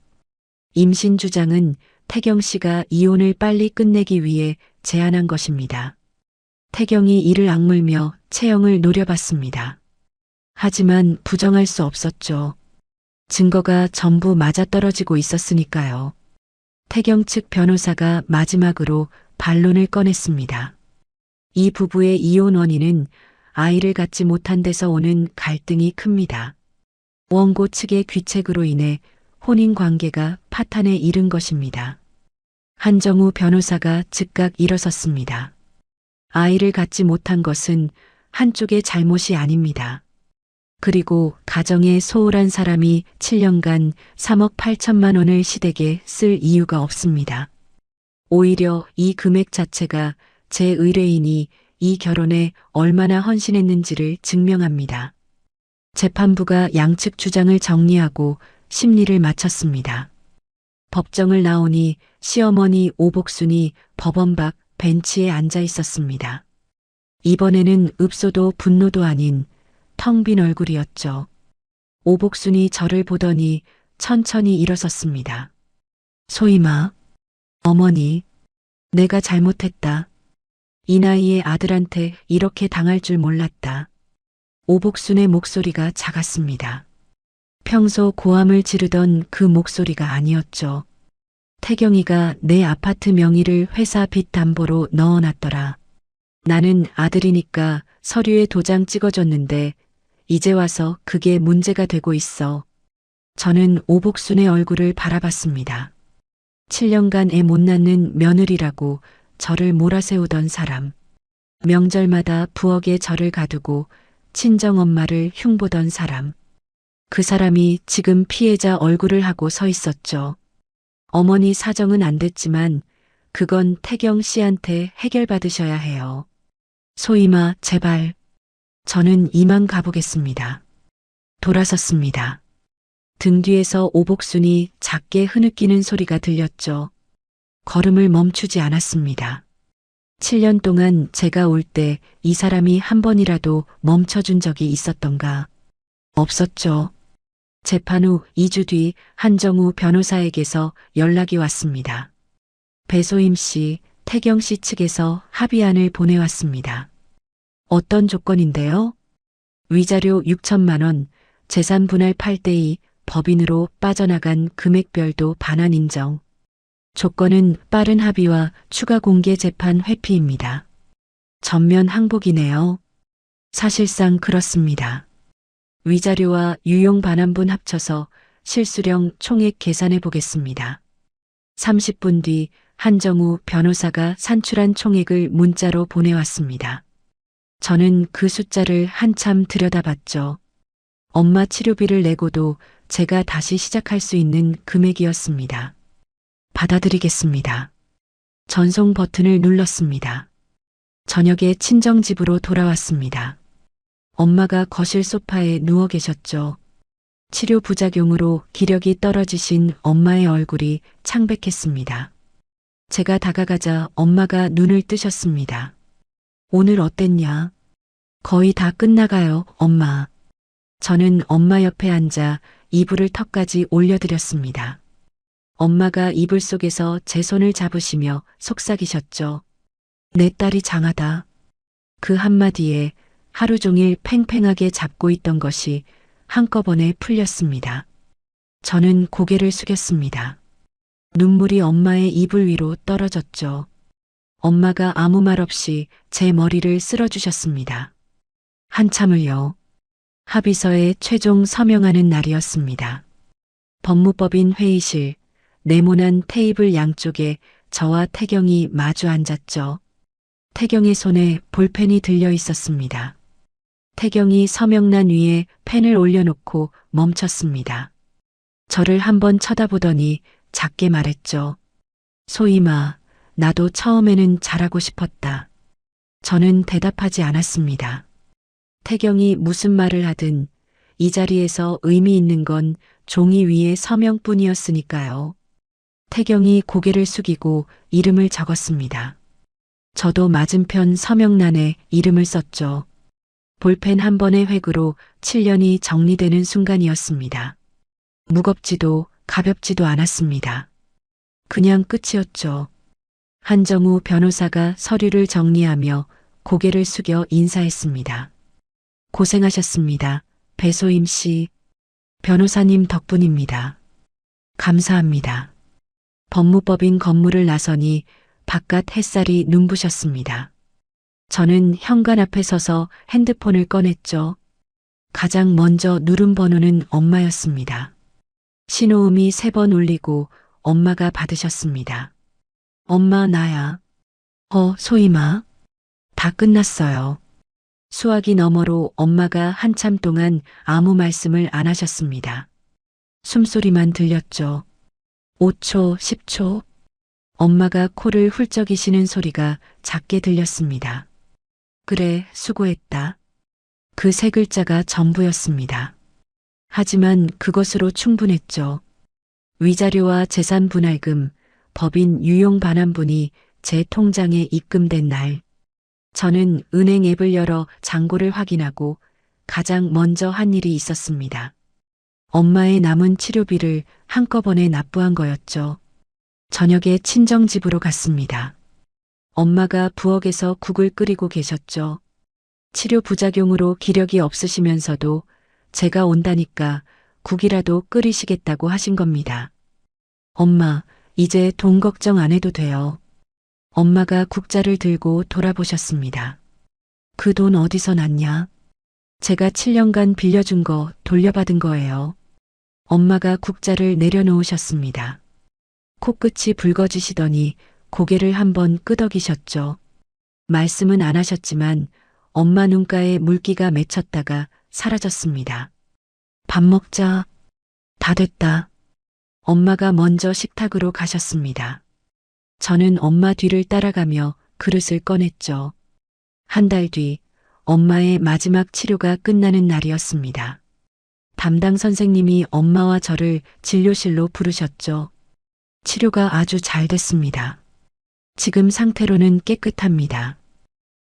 Speaker 1: 임신 주장은 태경 씨가 이혼을 빨리 끝내기 위해 제안한 것입니다. 태경이 이를 악물며 채영을 노려봤습니다. 하지만 부정할 수 없었죠. 증거가 전부 맞아떨어지고 있었으니까요. 태경 측 변호사가 마지막으로 반론을 꺼냈습니다. 이 부부의 이혼 원인은 아이를 갖지 못한 데서 오는 갈등이 큽니다. 원고 측의 귀책으로 인해 혼인 관계가 파탄에 이른 것입니다. 한정우 변호사가 즉각 일어섰습니다. 아이를 갖지 못한 것은 한쪽의 잘못이 아닙니다. 그리고 가정에 소홀한 사람이 7년간 3억 8천만 원을 시댁에 쓸 이유가 없습니다. 오히려 이 금액 자체가 제 의뢰인이 이 결혼에 얼마나 헌신했는지를 증명합니다. 재판부가 양측 주장을 정리하고 심리를 마쳤습니다. 법정을 나오니 시어머니 오복순이 법원 밖 벤치에 앉아 있었습니다. 이번에는 읍소도 분노도 아닌 텅 빈 얼굴이었죠. 오복순이 저를 보더니 천천히 일어섰습니다. 소임아, 어머니, 내가 잘못했다. 이 나이에 아들한테 이렇게 당할 줄 몰랐다. 오복순의 목소리가 작았습니다. 평소 고함을 지르던 그 목소리가 아니었죠. 태경이가 내 아파트 명의를 회사 빚 담보로 넣어놨더라. 나는 아들이니까 서류에 도장 찍어줬는데 이제 와서 그게 문제가 되고 있어. 저는 오복순의 얼굴을 바라봤습니다. 7년간 애 못 낳는 며느리라고 저를 몰아세우던 사람. 명절마다 부엌에 저를 가두고 친정엄마를 흉보던 사람. 그 사람이 지금 피해자 얼굴을 하고 서 있었죠. 어머니 사정은 안 됐지만 그건 태경 씨한테 해결받으셔야 해요. 소임아, 제발. 저는 이만 가보겠습니다. 돌아섰습니다. 등 뒤에서 오복순이 작게 흐느끼는 소리가 들렸죠. 걸음을 멈추지 않았습니다. 7년 동안 제가 올 때 이 사람이 한 번이라도 멈춰준 적이 있었던가? 없었죠. 재판 후 2주 뒤 한정우 변호사에게서 연락이 왔습니다. 배소임 씨, 태경 씨 측에서 합의안을 보내왔습니다. 어떤 조건인데요? 위자료 6천만 원, 재산 분할 8대2, 법인으로 빠져나간 금액별도 반환 인정. 조건은 빠른 합의와 추가 공개 재판 회피입니다. 전면 항복이네요. 사실상 그렇습니다. 위자료와 유용 반환분 합쳐서 실수령 총액 계산해 보겠습니다. 30분 뒤 한정우 변호사가 산출한 총액을 문자로 보내왔습니다. 저는 그 숫자를 한참 들여다봤죠. 엄마 치료비를 내고도 제가 다시 시작할 수 있는 금액이었습니다. 받아들이겠습니다. 전송 버튼을 눌렀습니다. 저녁에 친정집으로 돌아왔습니다. 엄마가 거실 소파에 누워 계셨죠. 치료 부작용으로 기력이 떨어지신 엄마의 얼굴이 창백했습니다. 제가 다가가자 엄마가 눈을 뜨셨습니다. 오늘 어땠냐? 거의 다 끝나가요, 엄마. 저는 엄마 옆에 앉아 이불을 턱까지 올려드렸습니다. 엄마가 이불 속에서 제 손을 잡으시며 속삭이셨죠. 내 딸이 장하다. 그 한마디에 하루 종일 팽팽하게 잡고 있던 것이 한꺼번에 풀렸습니다. 저는 고개를 숙였습니다. 눈물이 엄마의 이불 위로 떨어졌죠. 엄마가 아무 말 없이 제 머리를 쓸어주셨습니다. 한참을요. 합의서에 최종 서명하는 날이었습니다. 법무법인 회의실, 네모난 테이블 양쪽에 저와 태경이 마주 앉았죠. 태경의 손에 볼펜이 들려 있었습니다. 태경이 서명란 위에 펜을 올려놓고 멈췄습니다. 저를 한번 쳐다보더니 작게 말했죠. 소희마, 나도 처음에는 잘하고 싶었다. 저는 대답하지 않았습니다. 태경이 무슨 말을 하든 이 자리에서 의미 있는 건 종이 위에 서명뿐이었으니까요. 태경이 고개를 숙이고 이름을 적었습니다. 저도 맞은편 서명란에 이름을 썼죠. 볼펜 한 번의 획으로 7년이 정리되는 순간이었습니다. 무겁지도 가볍지도 않았습니다. 그냥 끝이었죠. 한정우 변호사가 서류를 정리하며 고개를 숙여 인사했습니다. 고생하셨습니다. 배소임 씨. 변호사님 덕분입니다. 감사합니다. 법무법인 건물을 나서니 바깥 햇살이 눈부셨습니다. 저는 현관 앞에 서서 핸드폰을 꺼냈죠. 가장 먼저 누른 번호는 엄마였습니다. 신호음이 3번 울리고 엄마가 받으셨습니다. 엄마, 나야. 소희마. 다 끝났어요. 수화기 너머로 엄마가 한참 동안 아무 말씀을 안 하셨습니다. 숨소리만 들렸죠. 5초, 10초. 엄마가 코를 훌쩍이시는 소리가 작게 들렸습니다. 그래, 수고했다. 그 3글자가 전부였습니다. 하지만 그것으로 충분했죠. 위자료와 재산 분할금, 법인 유용 반환분이 제 통장에 입금된 날, 저는 은행 앱을 열어 잔고를 확인하고 가장 먼저 한 일이 있었습니다. 엄마의 남은 치료비를 한꺼번에 납부한 거였죠. 저녁에 친정집으로 갔습니다. 엄마가 부엌에서 국을 끓이고 계셨죠. 치료 부작용으로 기력이 없으시면서도 제가 온다니까 국이라도 끓이시겠다고 하신 겁니다. 엄마, 이제 돈 걱정 안 해도 돼요. 엄마가 국자를 들고 돌아보셨습니다. 그 돈 어디서 났냐? 제가 7년간 빌려준 거 돌려받은 거예요. 엄마가 국자를 내려놓으셨습니다. 코끝이 붉어지시더니 고개를 한번 끄덕이셨죠. 말씀은 안 하셨지만 엄마 눈가에 물기가 맺혔다가 사라졌습니다. 밥 먹자. 다 됐다. 엄마가 먼저 식탁으로 가셨습니다. 저는 엄마 뒤를 따라가며 그릇을 꺼냈죠. 한 달 뒤 엄마의 마지막 치료가 끝나는 날이었습니다. 담당 선생님이 엄마와 저를 진료실로 부르셨죠. 치료가 아주 잘 됐습니다. 지금 상태로는 깨끗합니다.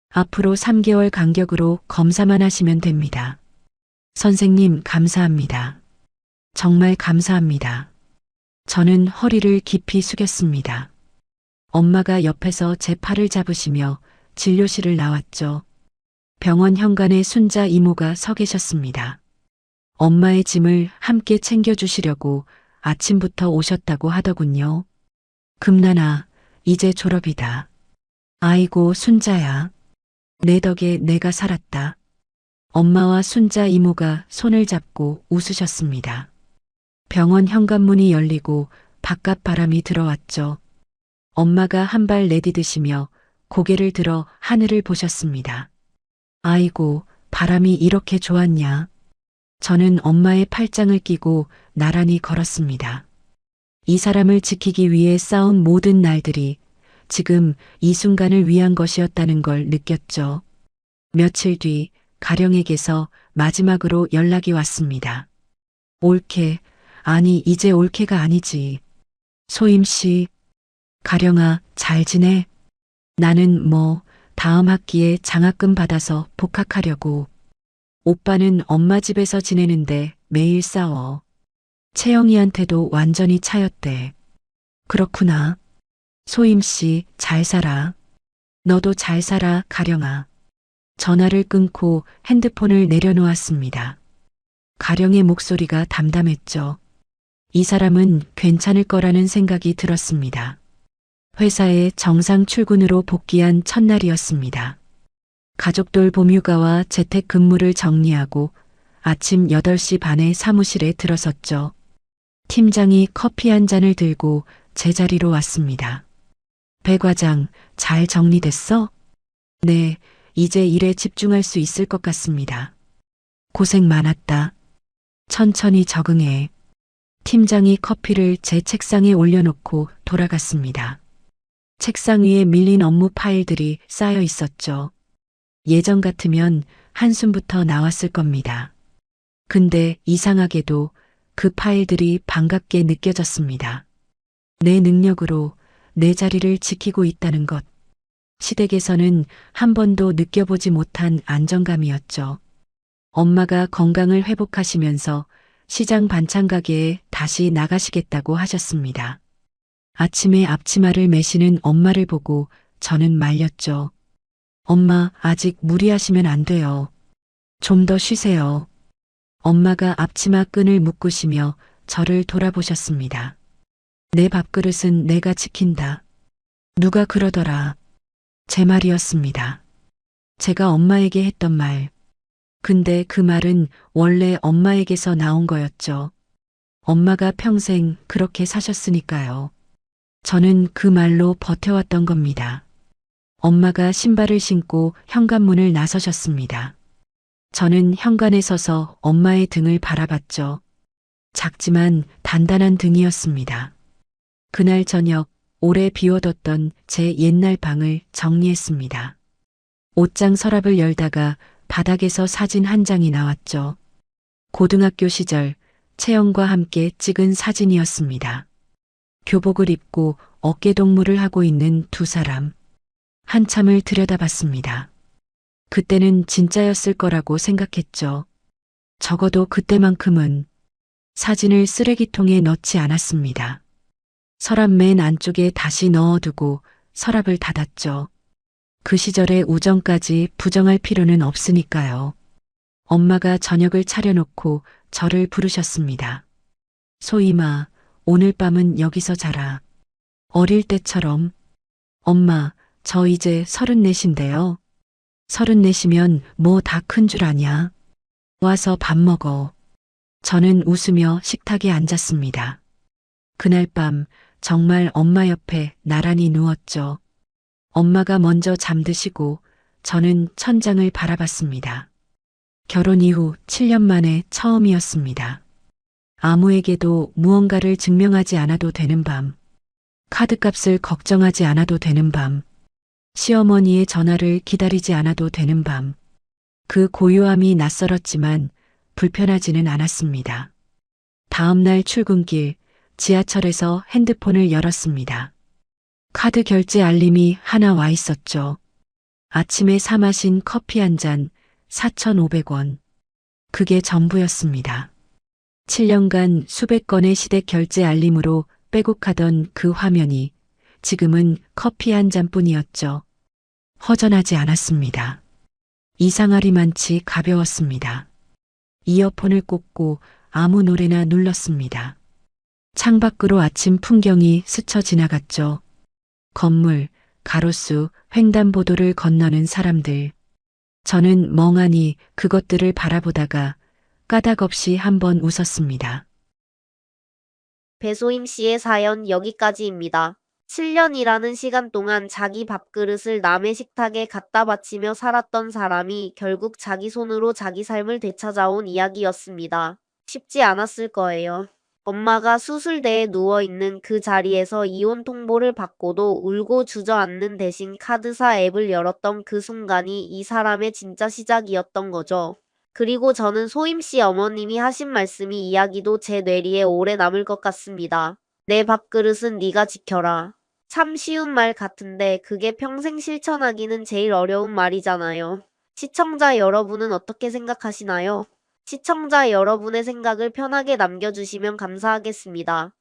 Speaker 1: 앞으로 3개월 간격으로 검사만 하시면 됩니다. 선생님, 감사합니다. 정말 감사합니다. 저는 허리를 깊이 숙였습니다. 엄마가 옆에서 제 팔을 잡으시며 진료실을 나왔죠. 병원 현관에 순자 이모가 서 계셨습니다. 엄마의 짐을 함께 챙겨주시려고 아침부터 오셨다고 하더군요. 금란아, 이제 졸업이다. 아이고, 순자야. 내 덕에 내가 살았다. 엄마와 순자 이모가 손을 잡고 웃으셨습니다. 병원 현관문이 열리고 바깥 바람이 들어왔죠. 엄마가 한 발 내디드시며 고개를 들어 하늘을 보셨습니다. 아이고, 바람이 이렇게 좋았냐. 저는 엄마의 팔짱을 끼고 나란히 걸었습니다. 이 사람을 지키기 위해 싸운 모든 날들이 지금 이 순간을 위한 것이었다는 걸 느꼈죠. 며칠 뒤 가령에게서 마지막으로 연락이 왔습니다. 올케, 아니 이제 올케가 아니지. 소임 씨, 가령아, 잘 지내? 나는 다음 학기에 장학금 받아서 복학하려고. 오빠는 엄마 집에서 지내는데 매일 싸워. 채영이한테도 완전히 차였대. 그렇구나. 소임 씨, 잘 살아. 너도 잘 살아, 가령아. 전화를 끊고 핸드폰을 내려놓았습니다. 가령의 목소리가 담담했죠. 이 사람은 괜찮을 거라는 생각이 들었습니다. 회사에 정상 출근으로 복귀한 첫날이었습니다. 가족들 봄휴가와 재택 근무를 정리하고 아침 8시 반에 사무실에 들어섰죠. 팀장이 커피 한 잔을 들고 제 자리로 왔습니다. 배 과장, 잘 정리됐어? 네, 이제 일에 집중할 수 있을 것 같습니다. 고생 많았다. 천천히 적응해. 팀장이 커피를 제 책상에 올려놓고 돌아갔습니다. 책상 위에 밀린 업무 파일들이 쌓여 있었죠. 예전 같으면 한숨부터 나왔을 겁니다. 근데 이상하게도 그 파일들이 반갑게 느껴졌습니다. 내 능력으로 내 자리를 지키고 있다는 것. 시댁에서는 한 번도 느껴보지 못한 안정감이었죠. 엄마가 건강을 회복하시면서 시장 반찬 가게에 다시 나가시겠다고 하셨습니다. 아침에 앞치마를 매시는 엄마를 보고 저는 말렸죠. 엄마, 아직 무리하시면 안 돼요. 좀 더 쉬세요. 엄마가 앞치마 끈을 묶으시며 저를 돌아보셨습니다. 내 밥그릇은 내가 지킨다. 누가 그러더라. 제 말이었습니다. 제가 엄마에게 했던 말. 근데 그 말은 원래 엄마에게서 나온 거였죠. 엄마가 평생 그렇게 사셨으니까요. 저는 그 말로 버텨왔던 겁니다. 엄마가 신발을 신고 현관문을 나서셨습니다. 저는 현관에 서서 엄마의 등을 바라봤죠. 작지만 단단한 등이었습니다. 그날 저녁 오래 비워뒀던 제 옛날 방을 정리했습니다. 옷장 서랍을 열다가 바닥에서 사진 한 장이 나왔죠. 고등학교 시절 채영과 함께 찍은 사진이었습니다. 교복을 입고 어깨동무를 하고 있는 두 사람. 한참을 들여다봤습니다. 그때는 진짜였을 거라고 생각했죠. 적어도 그때만큼은 사진을 쓰레기통에 넣지 않았습니다. 서랍 맨 안쪽에 다시 넣어두고 서랍을 닫았죠. 그 시절의 우정까지 부정할 필요는 없으니까요. 엄마가 저녁을 차려놓고 저를 부르셨습니다. 소임아, 오늘 밤은 여기서 자라. 어릴 때처럼. 엄마, 저 이제 34인데요. 34이면 뭐 다 큰 줄 아냐. 와서 밥 먹어. 저는 웃으며 식탁에 앉았습니다. 그날 밤 정말 엄마 옆에 나란히 누웠죠. 엄마가 먼저 잠드시고 저는 천장을 바라봤습니다. 결혼 이후 7년 만에 처음이었습니다. 아무에게도 무언가를 증명하지 않아도 되는 밤. 카드값을 걱정하지 않아도 되는 밤. 시어머니의 전화를 기다리지 않아도 되는 밤. 그 고요함이 낯설었지만 불편하지는 않았습니다. 다음 날 출근길 지하철에서 핸드폰을 열었습니다. 카드 결제 알림이 하나 와 있었죠. 아침에 사 마신 커피 한 잔 4,500원. 그게 전부였습니다. 7년간 수백 건의 시댁 결제 알림으로 빼곡하던 그 화면이 지금은 커피 한 잔뿐이었죠. 허전하지 않았습니다. 이상하리만치 가벼웠습니다. 이어폰을 꽂고 아무 노래나 눌렀습니다. 창밖으로 아침 풍경이 스쳐 지나갔죠. 건물, 가로수, 횡단보도를 건너는 사람들. 저는 멍하니 그것들을 바라보다가 까닭없이 한번 웃었습니다.
Speaker 2: 배소임 씨의 사연 여기까지입니다. 7년이라는 시간 동안 자기 밥그릇을 남의 식탁에 갖다 바치며 살았던 사람이 결국 자기 손으로 자기 삶을 되찾아온 이야기였습니다. 쉽지 않았을 거예요. 엄마가 수술대에 누워있는 그 자리에서 이혼 통보를 받고도 울고 주저앉는 대신 카드사 앱을 열었던 그 순간이 이 사람의 진짜 시작이었던 거죠. 그리고 저는 소임씨 어머님이 하신 말씀이 이야기도 제 뇌리에 오래 남을 것 같습니다. 내 밥그릇은 네가 지켜라. 참 쉬운 말 같은데 그게 평생 실천하기는 제일 어려운 말이잖아요. 시청자 여러분은 어떻게 생각하시나요? 시청자 여러분의 생각을 편하게 남겨주시면 감사하겠습니다.